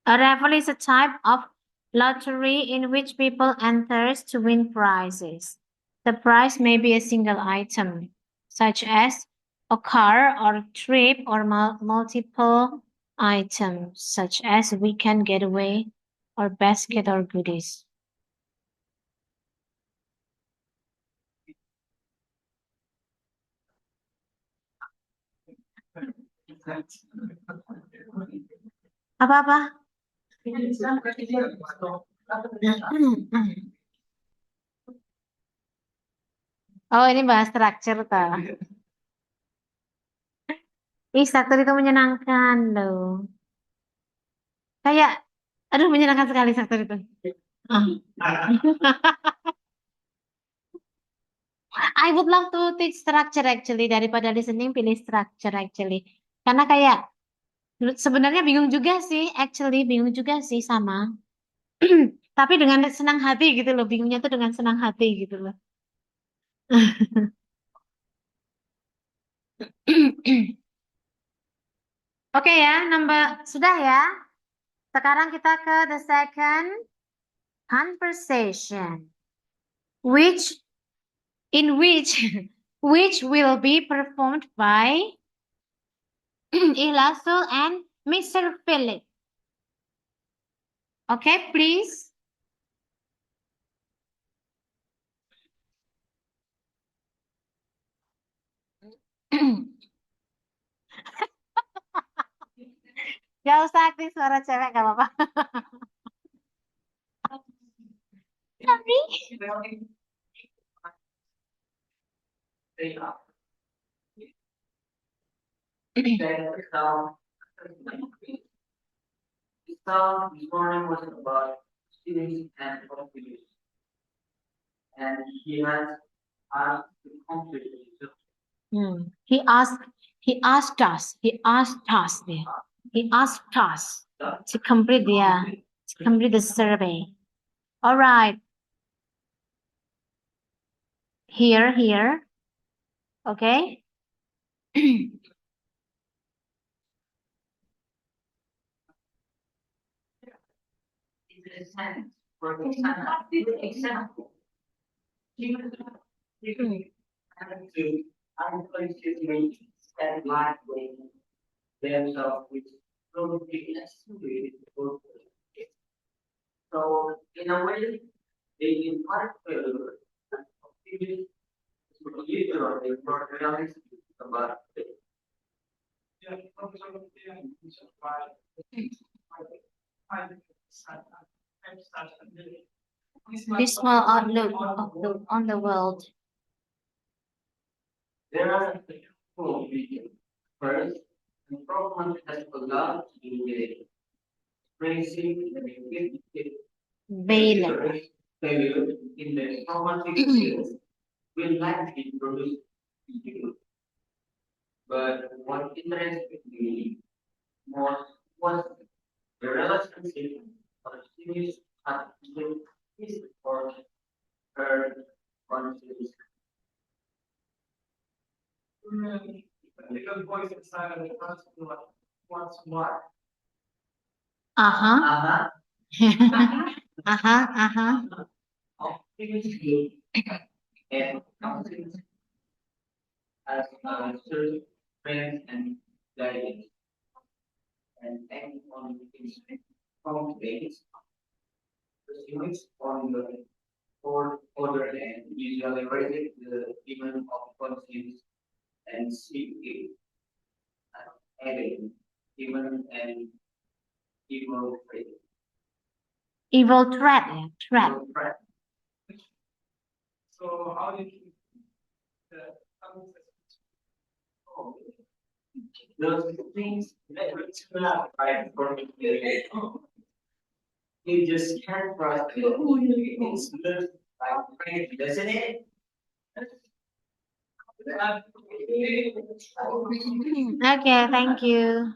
A raffle is a type of lottery in which people enter to win prizes. The prize may be a single item, such as a car or a trip, or multiple items, such as a weekend getaway or basket or goodies. Apa-apa? Oh, ini bahas structure toh. Ih, struktur itu menyenangkan loh. Kayak, aduh menyenangkan sekali struktur itu. Ah. I would love to teach structure actually, daripada listening pilih structure actually. Karena kayak sebenarnya bingung juga sih, actually bingung juga sih sama. Tapi dengan senang hati gitu loh, bingungnya tuh dengan senang hati gitu loh. Oke ya, sudah ya. Sekarang kita ke the second conversation, which which will be performed by Ilasul and Mr. Philip. Okay, please. Gak usah aktif suara cewek, gak apa-apa. Tapi This morning was about students and confidence, and he has asked the confidence. He asked us to complete the survey. All right. Here. Okay. For example, to unconstituted and lightweight themselves with probably estimated. So in a way, they impart failure and optimism to literally for realistic about it. Dismal outlook on the world. There are two regions. First, improvement has begun in the raising the failure in the traumatic field will likely produce failure. But what interested me most was the relationship of students attitude is for her conscious. Because voice inside of the person wants more. Optimism and confidence as our search, friends, and guidance. And act on confidence. The students on the other hand usually rated the demon of conscience and seek it, adding demon and evil trait. Evil threat. Evil threat. So how did you those things that turn out right for me? You just can't trust it. It's just like crazy, doesn't it? Okay, thank you.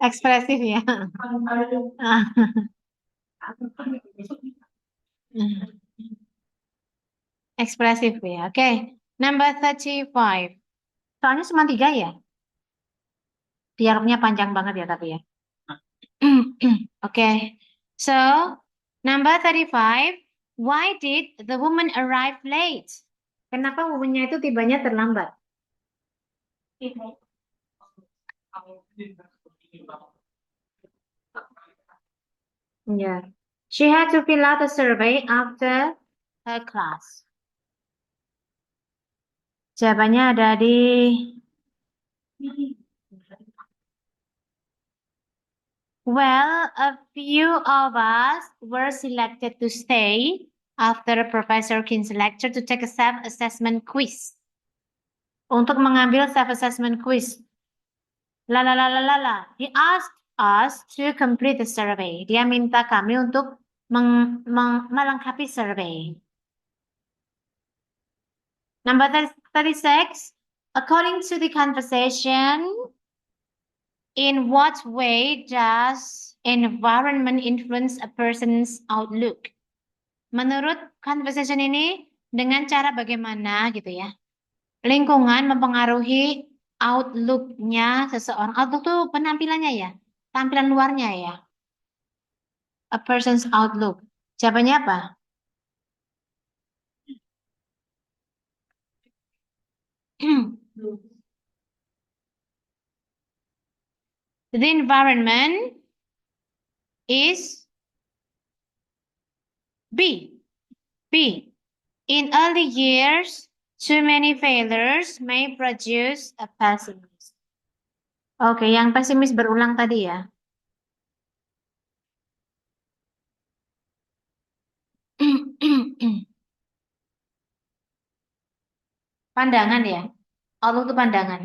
Ekspresif ya. Ekspresif ya. Oke. Number 35. Soalnya cuma 3 ya. Dialognya panjang banget ya tapi ya. Oke. So, number 35. Why did the woman arrive late? Kenapa womannya itu tibanya terlambat? Yeah. She had to fill out a survey after her class. Jawabannya ada di Well, a few of us were selected to stay after Professor King's lecture to take a self-assessment quiz. Untuk mengambil self-assessment quiz. La la la la la la. He asked us to complete the survey. Dia minta kami untuk melengkapi survey. Number 36. According to the conversation, in what way does environment influence a person's outlook? Menurut conversation ini, dengan cara bagaimana gitu ya, lingkungan mempengaruhi outlook-nya seseorang. Outlook tuh penampilannya ya, tampilan luarnya ya. A person's outlook. Jawabannya apa? The environment is B. B. In early years, too many failures may produce a pessimist. Oke, yang pesimis berulang tadi ya. Pandangan ya. Outlook itu pandangan.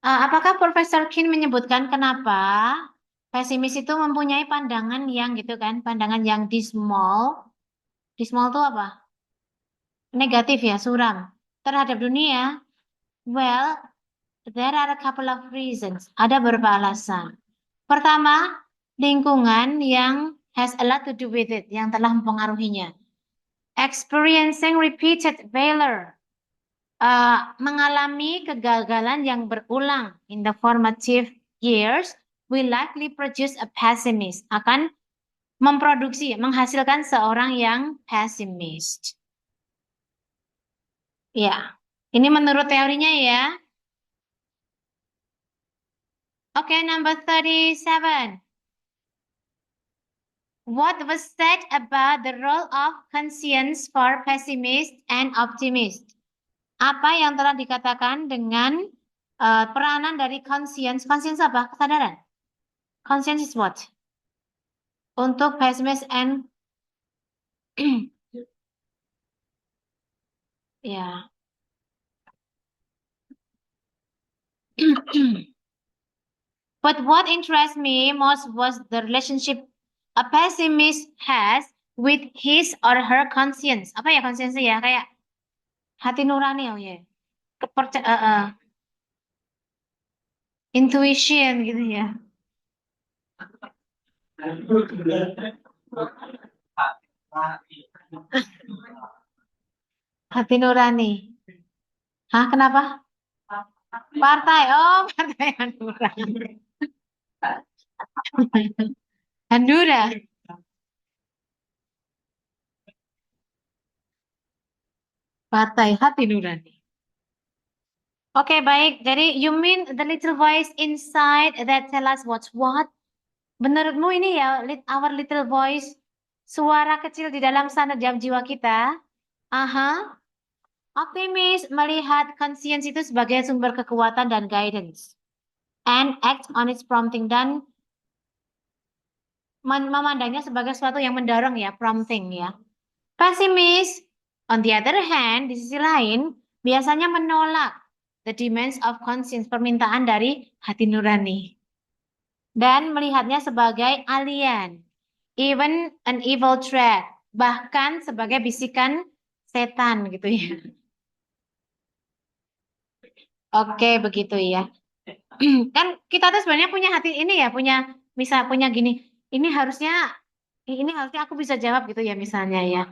Apakah Profesor Kin menyebutkan kenapa pesimis itu mempunyai pandangan yang gitu kan, pandangan yang dismal. Dismal itu apa? Negatif ya, suram. Terhadap dunia. Well, there are a couple of reasons. Ada beberapa alasan. Pertama, lingkungan yang has a lot to do with it, yang telah mempengaruhinya. Experiencing repeated failure. Mengalami kegagalan yang berulang in the formative years will likely produce a pessimist. Akan menghasilkan seorang yang pessimist. Ya, ini menurut teorinya ya. Oke, number 37. What was said about the role of conscience for pessimist and optimist? Apa yang telah dikatakan dengan peranan dari conscience? Conscience apa? Kesadaran. Conscience is what? Untuk pessimist and ya. But what interests me most was the relationship a pessimist has with his or her conscience. Apa ya conscience ya? Kayak hati nurani oh ya. Intuition gitu ya. Hati nurani. Hah, kenapa? Partai. Oh, Partai Hanura. Hanura. Partai Hati Nurani. Oke, baik. Jadi, you mean the little voice inside that tell us what's what? Menurutmu ini ya, our little voice, suara kecil di dalam sana jam jiwa kita? Aha. Optimis melihat conscience itu sebagai sumber kekuatan dan guidance. And act on its prompting dan memandangnya sebagai sesuatu yang mendorong ya, prompting ya. Pesimis, on the other hand, di sisi lain, biasanya menolak the demands of conscience, permintaan dari hati nurani. Dan melihatnya sebagai alien, even an evil threat, bahkan sebagai bisikan setan gitu ya. Oke, begitu ya. Kan kita tuh sebenarnya punya hati ini ya, punya gini. Ini harusnya aku bisa jawab gitu ya misalnya ya.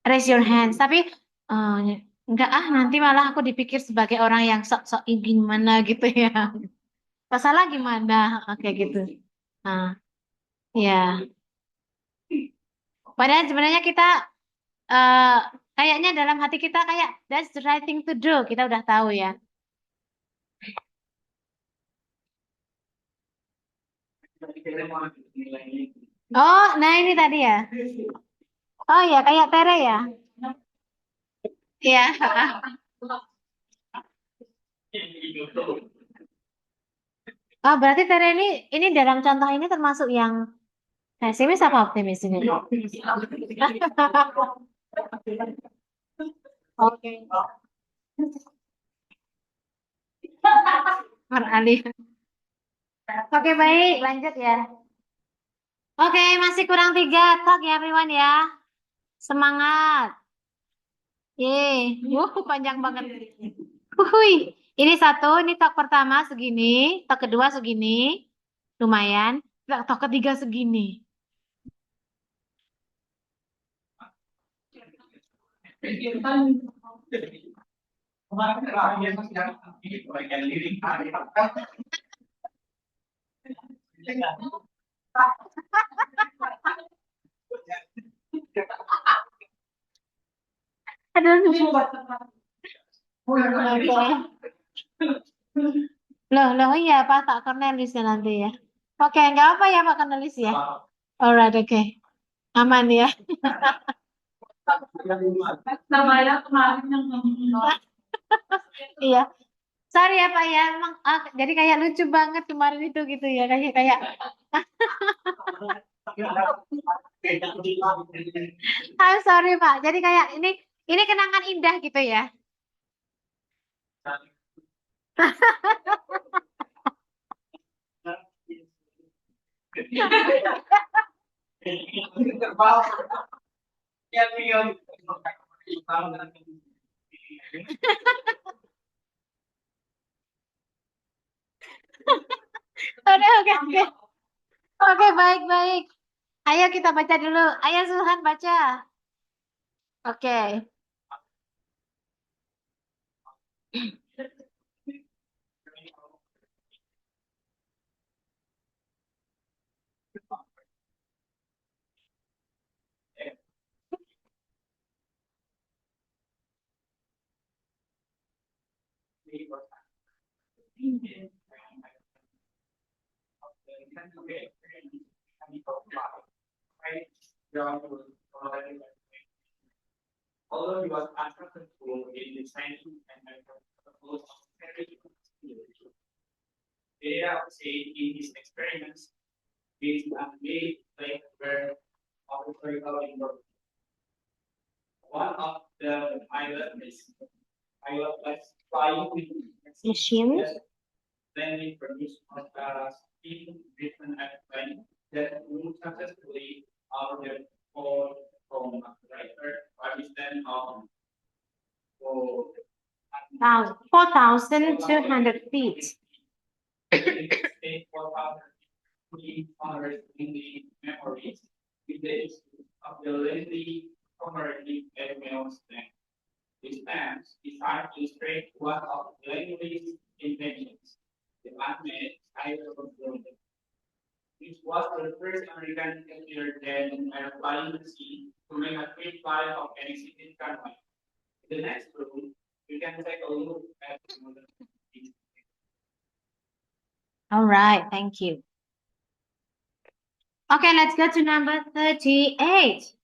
Raise your hands. Tapi eh, enggak nanti malah aku dipikir sebagai orang yang sok-sok gimana gitu ya. Masalah gimana? Oke gitu. Nah, ya. Padahal sebenarnya kita eh kayaknya dalam hati kita kayak that's the right thing to do. Kita udah tahu ya. Oh, nah ini tadi ya. Oh ya, kayak Tere ya. Iya. Oh, berarti Tere ini dalam contoh ini termasuk yang pesimis apa optimis ini? Oke. Beralih. Oke, baik, lanjut ya. Oke, masih kurang 3 talk ya everyone ya. Semangat. Yeay. Panjang banget. Hui. Ini satu, ini talk pertama segini, talk kedua segini. Lumayan. Talk ketiga segini. Aduh. Oke. Loh, iya Pak Cornelis ya nanti ya. Oke, nggak apa ya Pak Cornelis ya. Alright, oke. Aman ya. Namanya kemarin yang Iya. Sorry ya Pak ya. Emang jadi kayak lucu banget kemarin itu gitu ya. Kayak I'm sorry Pak. Jadi kayak ini kenangan indah gitu ya. Oke. Oke, baik. Ayo kita baca dulu. Ayo Zulhan baca. Oke. Although he was unsuccessful in his training and data obtained in his experiments is unmade were arbitrarical involved. One of the pilot was flying with Machines. then we produced a steam driven airplane that flew successfully out of the port from Pakistan on 4,200 feet. state 4,300 in the memories with the issue of the lengthy comparative airmail stamp. The stamps designed to illustrate one of the language's inventions, the unmade title of London, which was the first American carrier then flying the sea to make a quick flight of any significant weight. In the next room, you can take a look at the All right, thank you. Okay, let's go to number 38.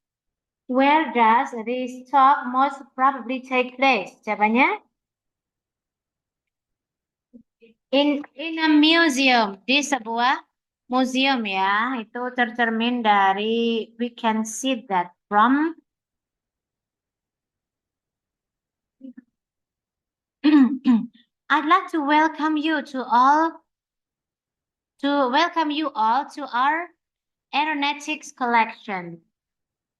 Where does this talk most probably take place? Jawabannya? In a museum. Di sebuah museum ya. Itu tercermin dari we can see that from I'd like to welcome you all to our aeronautics collection.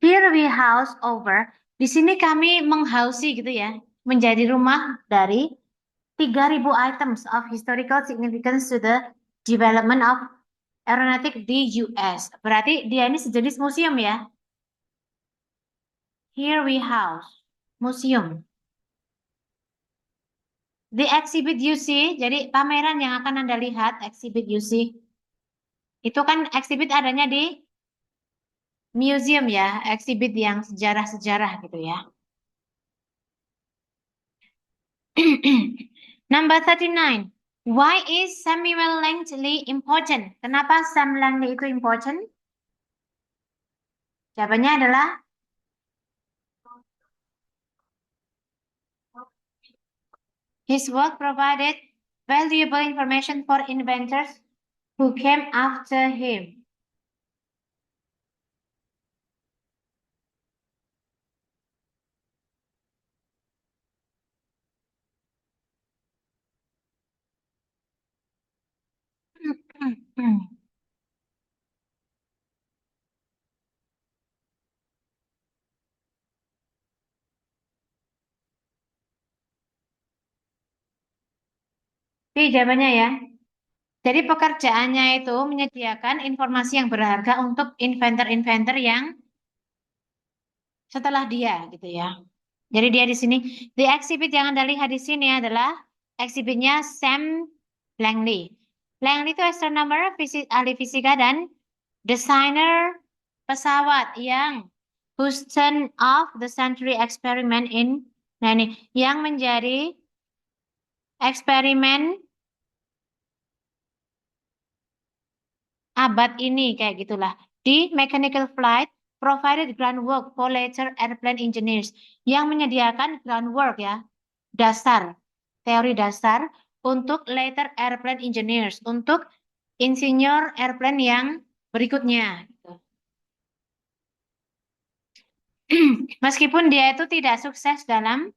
Here we house over. Di sini kami menghausi gitu ya, menjadi rumah dari 3.000 items of historical significance to the development of aeronautic di US. Berarti dia ini sejenis museum ya. Here we have museum. The exhibit you see, jadi pameran yang akan Anda lihat, exhibit you see. Itu kan exhibit adanya di museum ya, exhibit yang sejarah-sejarah gitu ya. Number 39. Why is Samuel Langley important? Kenapa Sam Langley itu important? Jawabannya adalah his work provided valuable information for inventors who came after him. Ini jawabannya ya. Jadi pekerjaannya itu menyediakan informasi yang berharga untuk inventor-inventor yang setelah dia gitu ya. Jadi dia di sini, the exhibit yang Anda lihat di sini adalah exhibitnya Sam Langley. Langley itu astronomer, ahli fisika dan desainer pesawat yang whose turn of the century experiment in, nah ini yang menjadi eksperimen abad ini kayak gitulah. Di mechanical flight provided groundwork for later airplane engineers yang menyediakan groundwork ya, dasar, teori dasar untuk later airplane engineers, untuk insinyur airplane yang berikutnya. Gitu. Meskipun dia itu tidak sukses dalam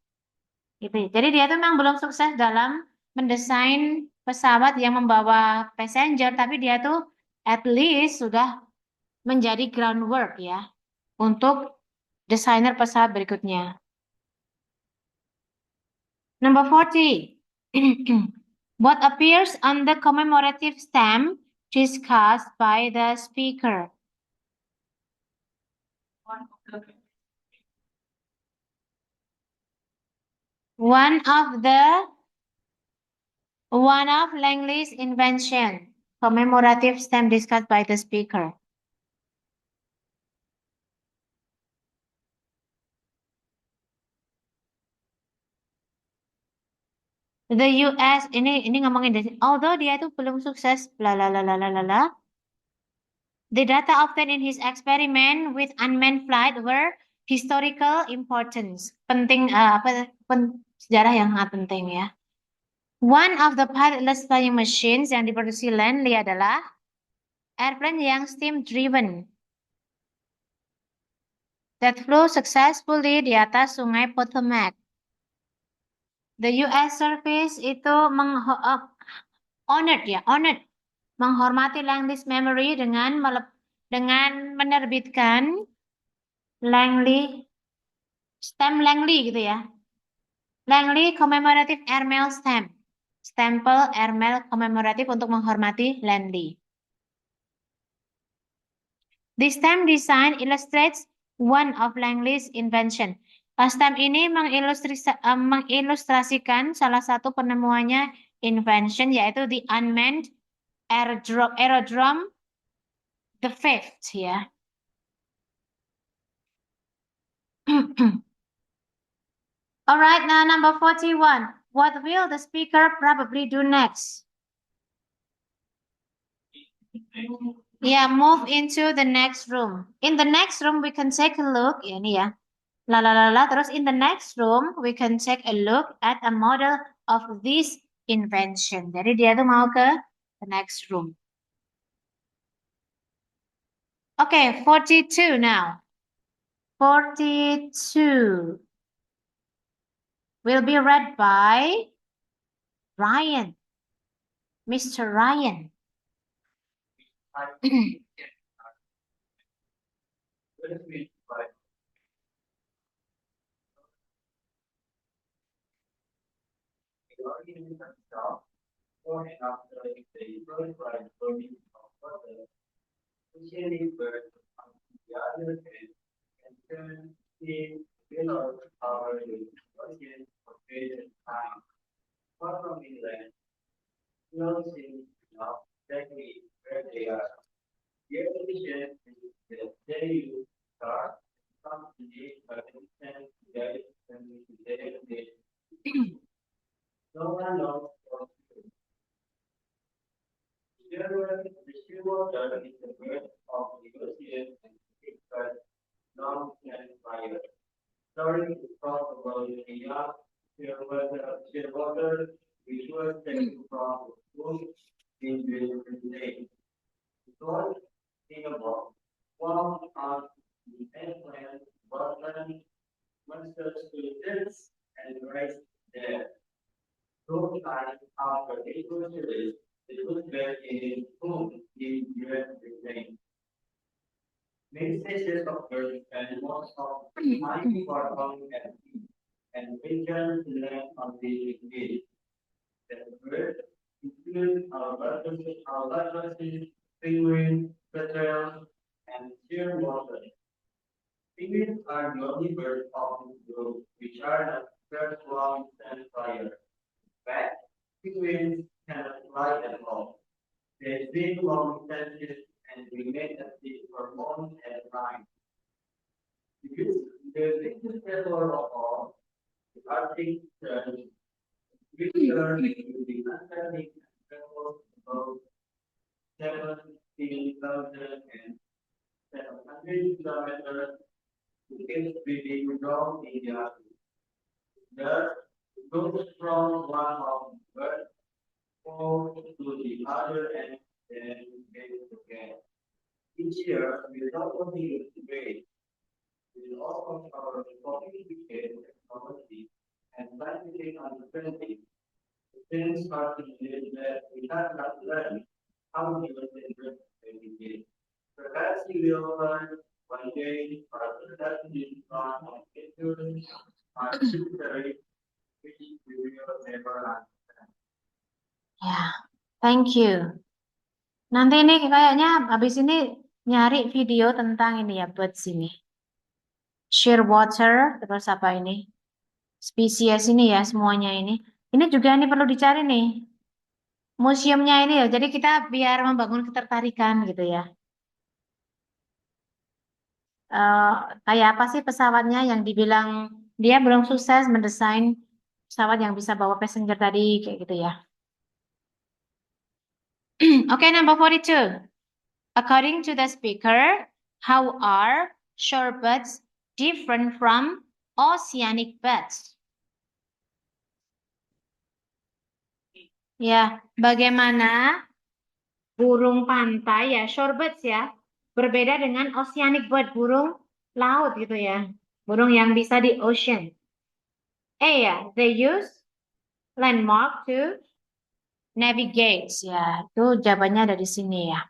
itu, jadi dia itu memang belum sukses dalam mendesain pesawat yang membawa passenger, tapi dia tuh at least sudah menjadi groundwork ya untuk desainer pesawat berikutnya. Number 40. What appears on the commemorative stamp discussed by the speaker? One of Langley's invention, commemorative stamp discussed by the speaker. The US ini ngomongin although dia itu belum sukses, bla bla bla bla bla bla. The data obtained in his experiment with unmanned flight were historical importance. Penting sejarah yang sangat penting ya. One of the pilotless flying machines yang diproduksi Langley adalah airplane yang steam driven that flew successfully di atas Sungai Potomac. The US Service itu honored menghormati Langley's memory dengan menerbitkan Langley stamp Langley gitu ya. Langley Commemorative Airmail Stamp. Stempel airmail komemoratif untuk menghormati Langley. The stamp design illustrates one of Langley's invention. Stamp ini mengilustrasikan salah satu penemuannya invention, yaitu the unmanned aerodrome the fifth ya. Alright, now number 41. What will the speaker probably do next? Yeah, move into the next room. In the next room, we can take a look. Ya, ini ya. La la la la. Terus in the next room, we can take a look at a model of this invention. Jadi dia tuh mau ke the next room. Okay, 42 now. 42 will be read by Ryan. Mr. Ryan. organisms themselves, or after they first by burning of water, especially birds on the other hand, can turn in below power the ocean for greater time. Far from inland, no seems enough exactly where they are. The evolution is the day you start, some today, but instant today, and today, no one knows what to do. The shearwater is the birth of the ocean and it has long and fire. Starting to talk about the young shearwater, which was taken from the book in the day. Stored in a box, one on the mainland, Boston, monsters to this and raised there. Those times after it was released, it was back in home in US Ukraine. Many species of birds and most of mighty farming and regions land on the beach. The birds include our largest penguin, petrel, and shearwater. Penguins are the only birds of this group which are not first long stand fire. Fact, penguins cannot fly at all. They swim long distances and remain at sea for months at a time. Because the biggest terror of all, the Arctic surge, which turns into the Atlantic and travels about 17,700 kilometers to get within Rome in the Arctic. Thus, it goes from one of the Earth pole to the other and then back again. Each year, we not only use the grade, we will also cover the sophisticated technology and scientific understanding. The things are to believe that we have not learned how to use the internet every day. Perhaps you will learn one day our production is not on schedule, are necessary, which we will never understand. Ya, thank you. Nanti ini kayaknya habis ini nyari video tentang ini ya buat sini. Shearwater, terus apa ini? Spesies ini ya semuanya ini. Ini juga ini perlu dicari nih. Museumnya ini ya. Jadi kita biar membangun ketertarikan gitu ya. Kayak apa sih pesawatnya yang dibilang dia belum sukses mendesain pesawat yang bisa bawa passenger tadi kayak gitu ya. Okay, number 42. According to the speaker, how are shorebirds different from oceanic birds? Ya, bagaimana burung pantai ya, shorebirds ya, berbeda dengan oceanic bird, burung laut gitu ya, burung yang bisa di ocean. Ya, they use landmark to navigate ya, itu jawabannya ada di sini ya.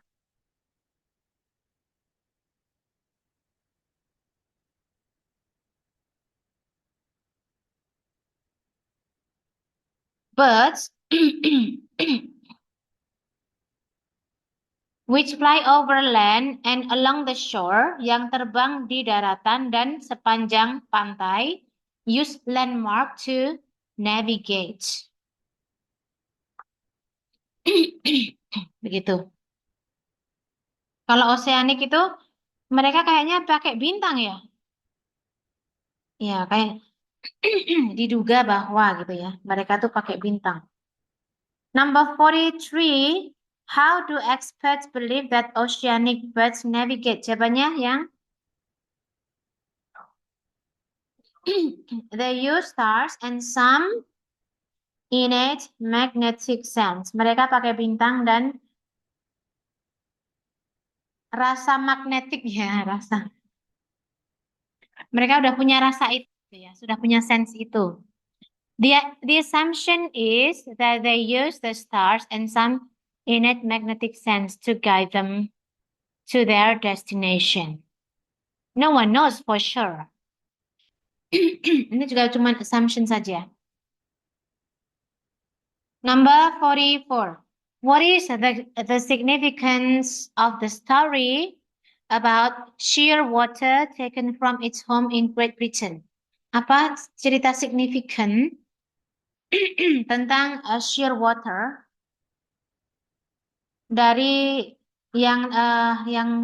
Birds which fly over land and along the shore, yang terbang di daratan dan sepanjang pantai, use landmark to navigate. Begitu. Kalau oceanic itu mereka kayaknya pakai bintang ya. Ya, kayak diduga bahwa gitu ya. Mereka tuh pakai bintang. Number 43, how do experts believe that oceanic birds navigate? Jawabannya yang they use stars and some innate magnetic sense. Mereka pakai bintang dan rasa magnetik ya, rasa. Mereka udah punya rasa itu ya, sudah punya sense itu. The assumption is that they use the stars and some innate magnetic sense to guide them to their destination. No one knows for sure. Ini juga cuma assumption saja. Number 44. What is the significance of the story about Shearwater taken from its home in Great Britain? Apa cerita signifikan tentang Shearwater dari yang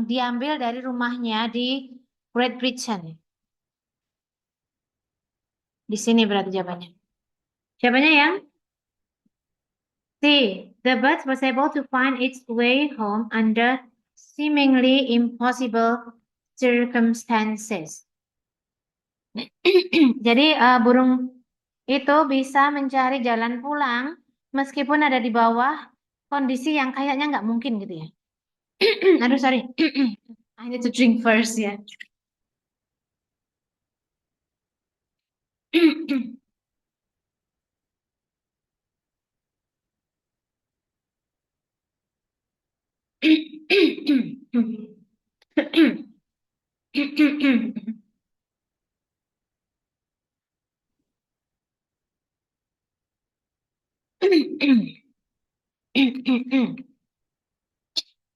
diambil dari rumahnya di Great Britain? Di sini berarti jawabannya. Jawabannya yang C. The bird was able to find its way home under seemingly impossible circumstances. Jadi burung itu bisa mencari jalan pulang meskipun ada di bawah kondisi yang kayaknya nggak mungkin gitu ya. Aduh sorry, I need to drink first ya.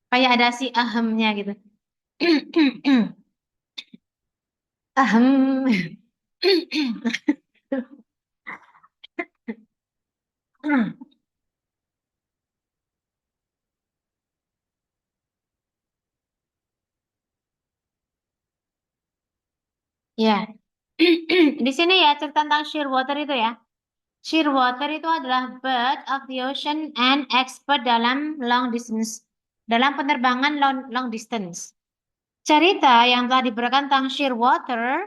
Kayak ada si ahemnya gitu. Ahem. Ya. Di sini ya cerita tentang Shearwater itu ya. Shearwater itu adalah bird of the ocean and expert dalam long distance, dalam penerbangan long distance. Cerita yang telah diberikan tentang Shearwater,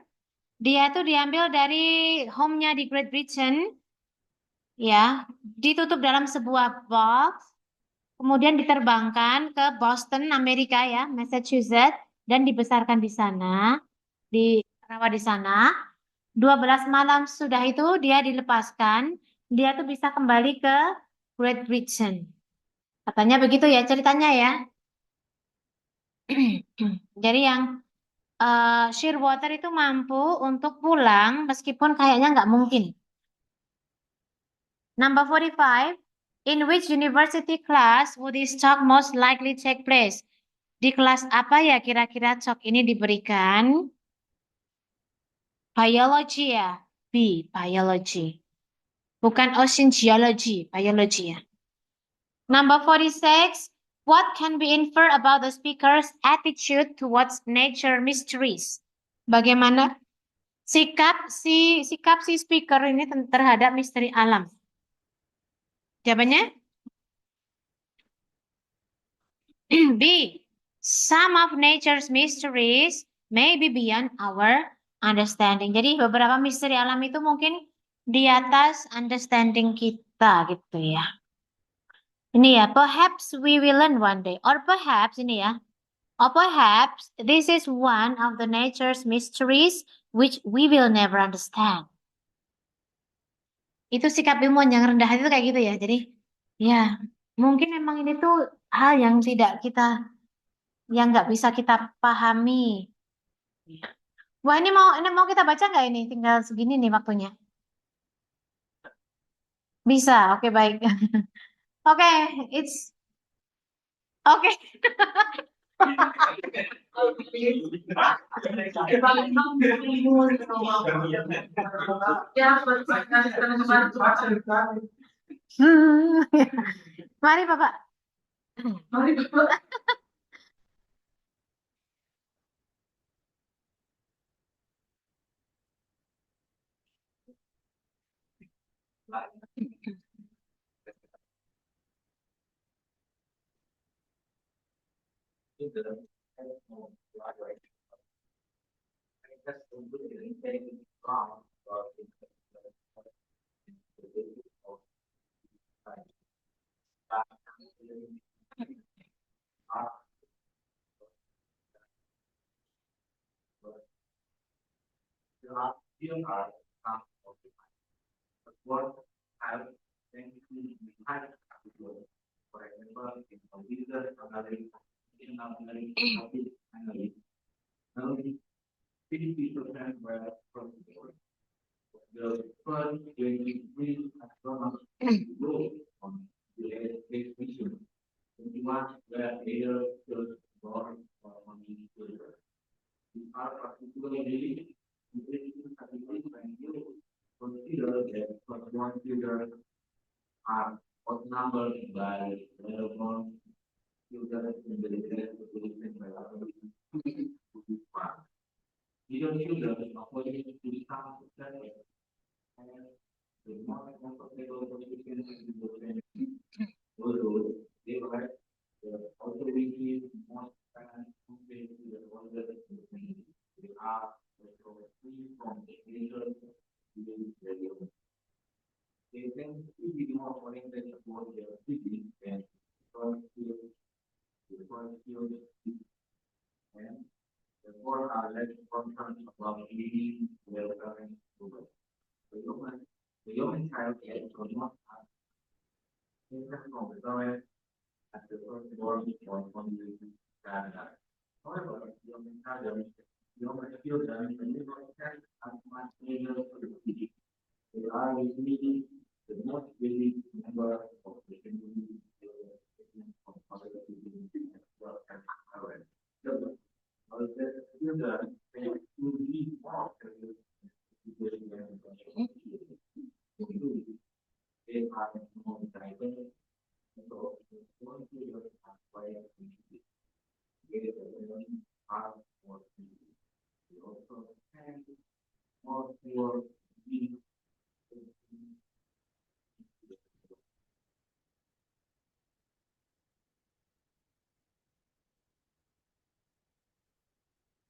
dia itu diambil dari home-nya di Great Britain, ya, ditutup dalam sebuah box, kemudian diterbangkan ke Boston, Amerika ya, Massachusetts, dan dibesarkan di sana, dirawat di sana. 12 malam sudah itu dia dilepaskan, dia tuh bisa kembali ke Great Britain. Katanya begitu ya ceritanya ya. Jadi yang Shearwater itu mampu untuk pulang meskipun kayaknya nggak mungkin. Number 45. In which university class would this talk most likely take place? Di kelas apa ya kira-kira talk ini diberikan? Biology ya. B. Biology. Bukan ocean geology. Biology ya. Number 46. What can be inferred about the speaker's attitude towards nature mysteries? Bagaimana sikap si speaker ini terhadap misteri alam? Jawabannya B. Some of nature's mysteries may be beyond our understanding. Jadi beberapa misteri alam itu mungkin di atas understanding kita gitu ya. Ini ya, perhaps we will learn one day. Or perhaps ini ya, or perhaps this is one of the nature's mysteries which we will never understand. Itu sikap ilmuwan yang rendah itu kayak gitu ya. Jadi ya mungkin memang ini tuh hal yang yang nggak bisa kita pahami. Wah ini mau kita baca nggak ini? Tinggal segini nih waktunya. Bisa, oke baik. Oke, it's oke. Mari Bapak. Mari Bapak.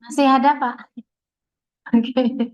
Masih ada, Pak? Oke.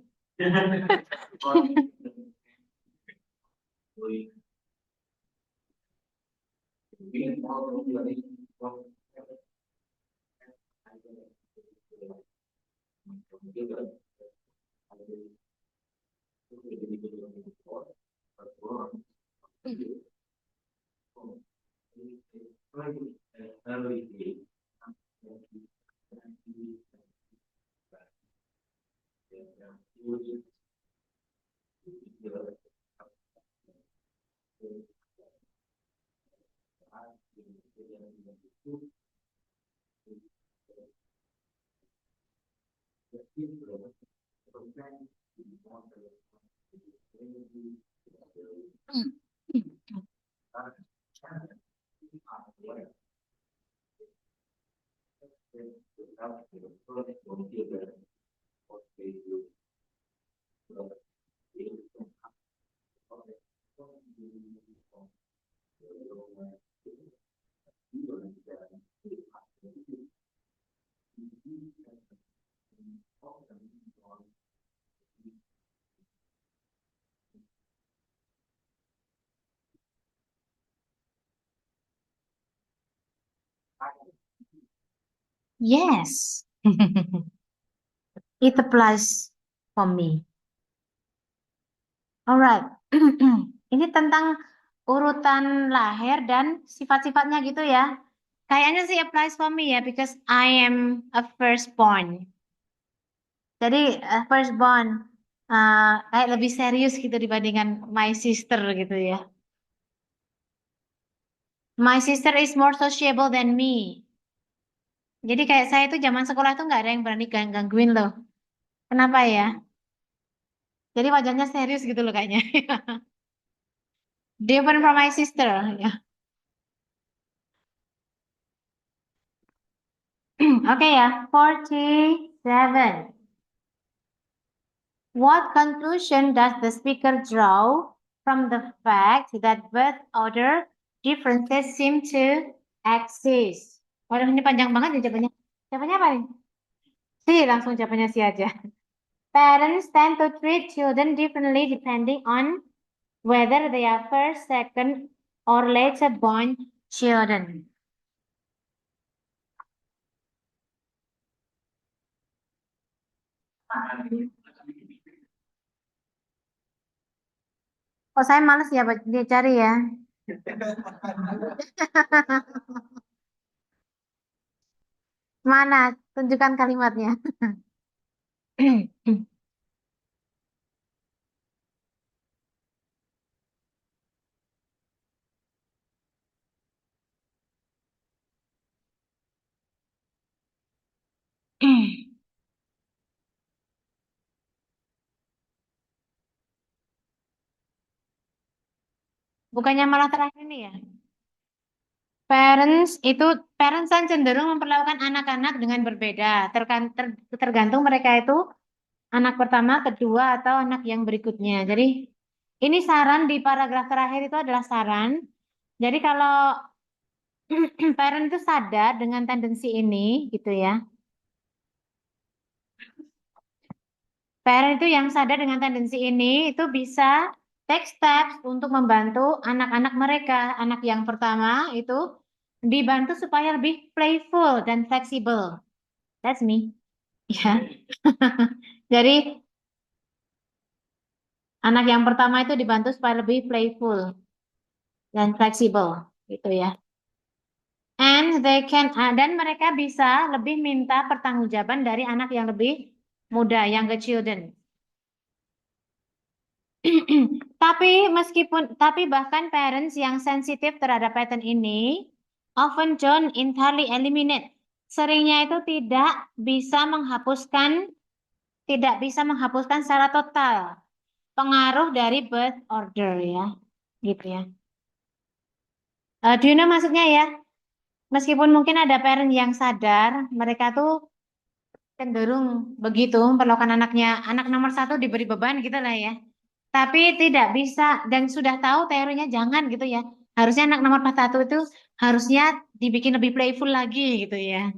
Yes. It applies for me. Alright. Ini tentang urutan lahir dan sifat-sifatnya gitu ya. Kayaknya sih applies for me ya, because I am a firstborn. Jadi firstborn kayak lebih serius gitu dibandingkan my sister gitu ya. My sister is more sociable than me. Jadi kayak saya itu zaman sekolah tuh nggak ada yang berani gangguin loh. Kenapa ya? Jadi wajahnya serius gitu loh kayaknya. Different from my sister. Ya. Oke ya, 47. What conclusion does the speaker draw from the fact that birth order differences seem to exist? Waduh, ini panjang banget ya jawabannya. Jawabannya apa nih? Si, langsung jawabannya si aja. Parents tend to treat children differently depending on whether they are first, second, or later born children. Oh, saya males ya dia cari ya. Mana? Tunjukkan kalimatnya. Bukannya malah terakhir ini ya. Parents kan cenderung memperlakukan anak-anak dengan berbeda, tergantung mereka itu anak pertama, kedua, atau anak yang berikutnya. Jadi ini saran di paragraf terakhir itu adalah saran. Jadi kalau parent itu sadar dengan tendensi ini, gitu ya. Parent itu yang sadar dengan tendensi ini itu bisa take steps untuk membantu anak-anak mereka. Anak yang pertama itu dibantu supaya lebih playful dan fleksibel. That's me. Ya. Jadi anak yang pertama itu dibantu supaya lebih playful dan fleksibel, gitu ya. And dan mereka bisa lebih minta pertanggungjawaban dari anak yang lebih muda, younger children. Tapi bahkan parents yang sensitif terhadap pattern ini often don't entirely eliminate. Seringnya itu tidak bisa menghapuskan secara total pengaruh dari birth order ya, gitu ya. Do you know maksudnya ya? Meskipun mungkin ada parent yang sadar, mereka tuh cenderung begitu memperlakukan anaknya, anak nomor satu diberi beban gitu lah ya. Tapi tidak bisa dan sudah tahu teorinya jangan gitu ya. Harusnya anak nomor satu itu harusnya dibikin lebih playful lagi gitu ya.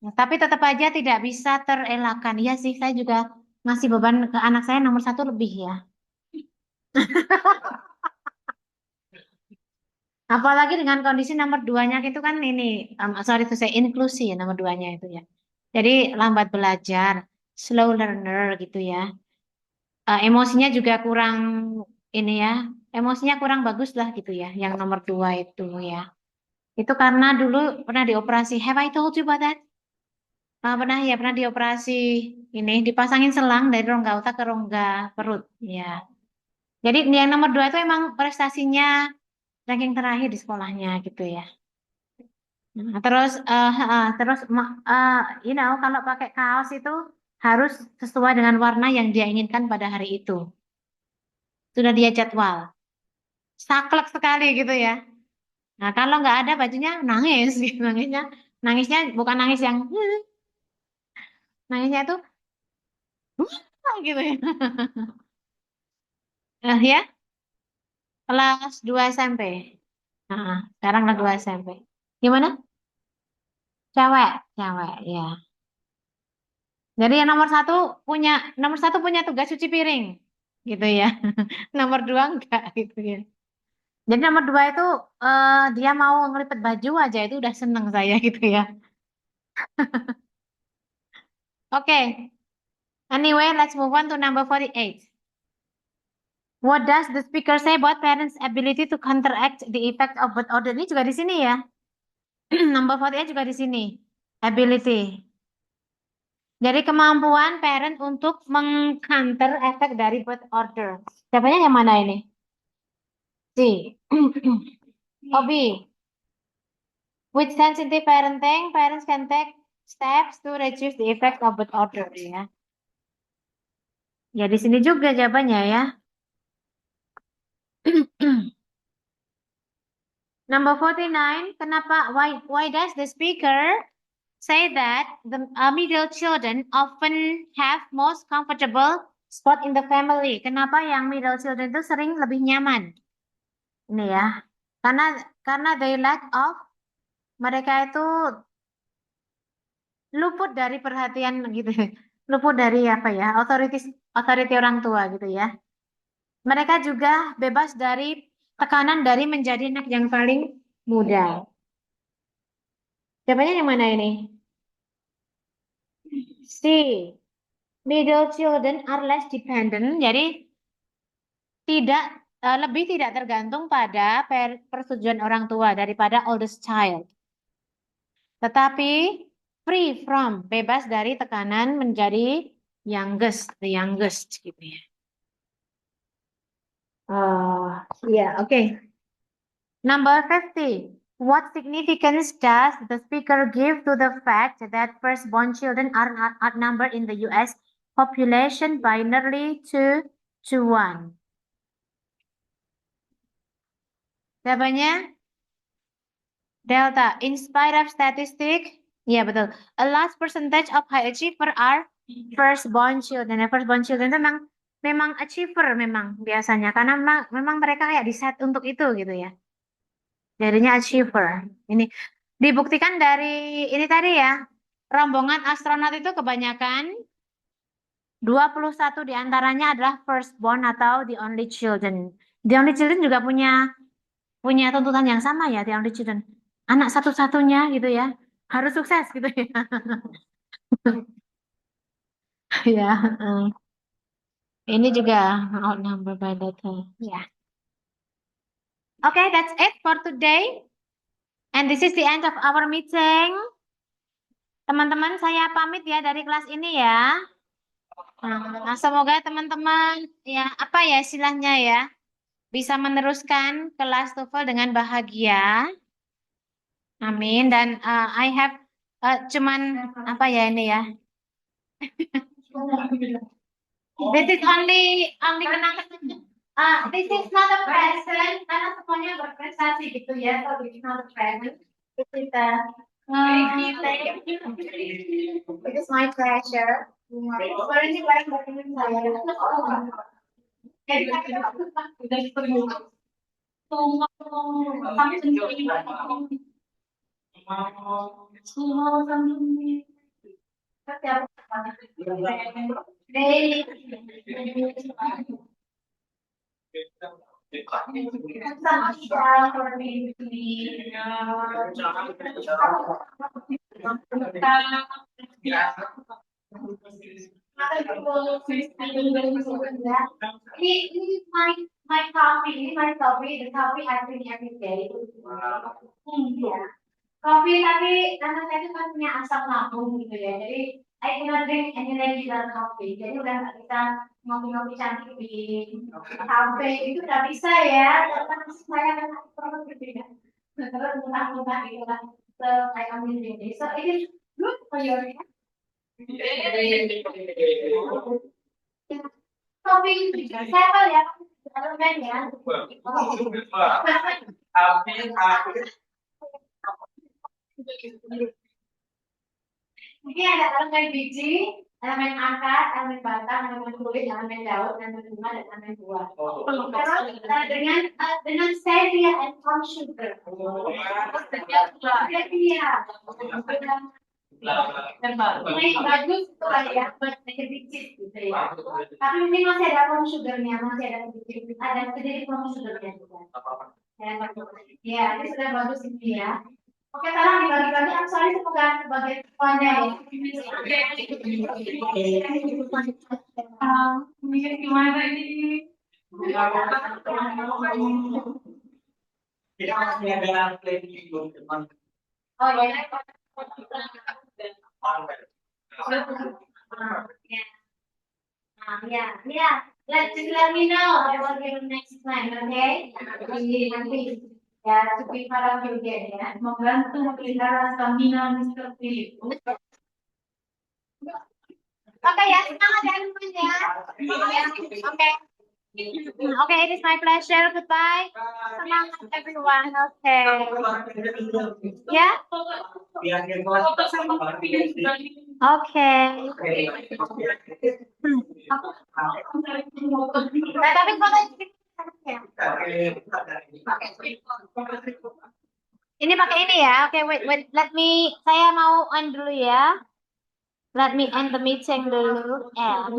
Nah, tapi tetap aja tidak bisa terelakkan. Iya sih, saya juga ngasih beban ke anak saya nomor satu lebih ya. Apalagi dengan kondisi nomor duanya itu kan ini, sorry itu saya inklusi ya nomor duanya itu ya. Jadi lambat belajar, slow learner gitu ya. Emosinya juga kurang ini ya, emosinya kurang bagus lah gitu ya. Yang nomor dua itu ya. Itu karena dulu pernah dioperasi. Have I told you about that? Pernah dioperasi ini dipasangin selang dari rongga otak ke rongga perut. Ya. Jadi yang nomor dua itu emang prestasinya ranking terakhir di sekolahnya gitu ya. Nah, kalau pakai kaos itu harus sesuai dengan warna yang dia inginkan pada hari itu. Sudah dia jadwal. Saklek sekali gitu ya. Nah, kalau nggak ada bajunya nangis, gitu. Nangisnya bukan nangis yang nangisnya itu gitu ya. Ya, kelas 2 SMP. Sekarang kelas 2 SMP. Gimana? Cewek, cewek, ya. Jadi yang nomor satu punya tugas cuci piring, gitu ya. Nomor dua enggak, gitu ya. Jadi nomor dua itu dia mau ngelipet baju aja itu udah seneng saya gitu ya. Oke, anyway, let's move on to number 48. What does the speaker say about parents' ability to counteract the effect of birth order? Ini juga di sini ya. Number 48 juga di sini. Ability. Jadi kemampuan parent untuk mengcounter efek dari birth order. Siapanya yang mana ini? C. Obi. With sensitive parenting, parents can take steps to reduce the effect of birth order ya. Ya di sini juga jawabannya ya. Number 49, why does the speaker say that the middle children often have most comfortable spot in the family? Kenapa yang middle children itu sering lebih nyaman? Ini ya. Karena they lack of mereka itu luput dari perhatian gitu. Luput dari apa ya? Authority orang tua gitu ya. Mereka juga bebas dari tekanan dari menjadi anak yang paling muda. Jawabannya yang mana ini? C. Middle children are less dependent. Jadi lebih tidak tergantung pada persetujuan orang tua daripada oldest child. Tetapi free from, bebas dari tekanan menjadi the youngest gitu ya. Okay. Number 50. What significance does the speaker give to the fact that firstborn children are outnumbered in the U.S. population by nearly 2 to 1? Jawabannya delta. In spite of statistic, ya betul. A large percentage of high achiever are firstborn children. Firstborn children itu memang achiever memang biasanya karena memang mereka kayak diset untuk itu gitu ya. Jadinya achiever. Ini dibuktikan dari ini tadi ya. Rombongan astronot itu kebanyakan 21 diantaranya adalah firstborn atau the only children. The only children juga punya tuntutan yang sama ya, the only children. Anak satu-satunya gitu ya. Harus sukses gitu ya. Ya, ini juga outnumbered by data. Ya. Okay, that's it for today. And this is the end of our meeting. Teman-teman, saya pamit ya dari kelas ini ya. Nah, semoga teman-teman ya apa ya istilahnya ya bisa meneruskan kelas TOEFL dengan bahagia. Amin. Dan I have cuman apa ya ini ya. This is only kenangan. This is not a present karena semuanya berprestasi gitu ya. So this is not a present. This is thank you. It is my pleasure. Sebenarnya bareng bertemu saya. Ini my coffee, ini my coffee, the coffee I drink every day. Ya. Kopi tapi karena saya itu kan punya asam lambung gitu ya, jadi I cannot drink any regular coffee. Jadi udah nggak bisa ngopi-ngopi cantik di kafe itu nggak bisa ya, karena saya kan terus gitu ya. Terus muntah-muntah gitu kan. So I only drink this. So it is good for your health. Kopi saya ya, elemen ya. Ini ada elemen biji, elemen akar, elemen batang, elemen kulit, elemen daun, elemen bunga, dan elemen buah. Terus dengan stevia and palm sugar. Stevia. Ini bagus tuh ya buat sedikit gitu ya. Tapi ini masih ada palm sugarnya, masih ada sedikit palm sugarnya juga. Ya, ini sudah bagus ini ya. Oke, tolong dibagi-bagi. I'm sorry semoga sebagai semuanya ya. Mikir gimana ini? Oh ya. Yeah. Let me know about your next time, okay? Nanti ya, to be part of your game ya. Membantu memelihara stamina Mr. Philip. Oke ya, semangat ya semuanya. Oke. Okay, it is my pleasure. Goodbye. Semangat everyone. Okay. Ya? Okay. Nah, tapi kalau ini pakai ini ya. Oke, wait. Saya mau on dulu ya. Let me end the meeting dulu. And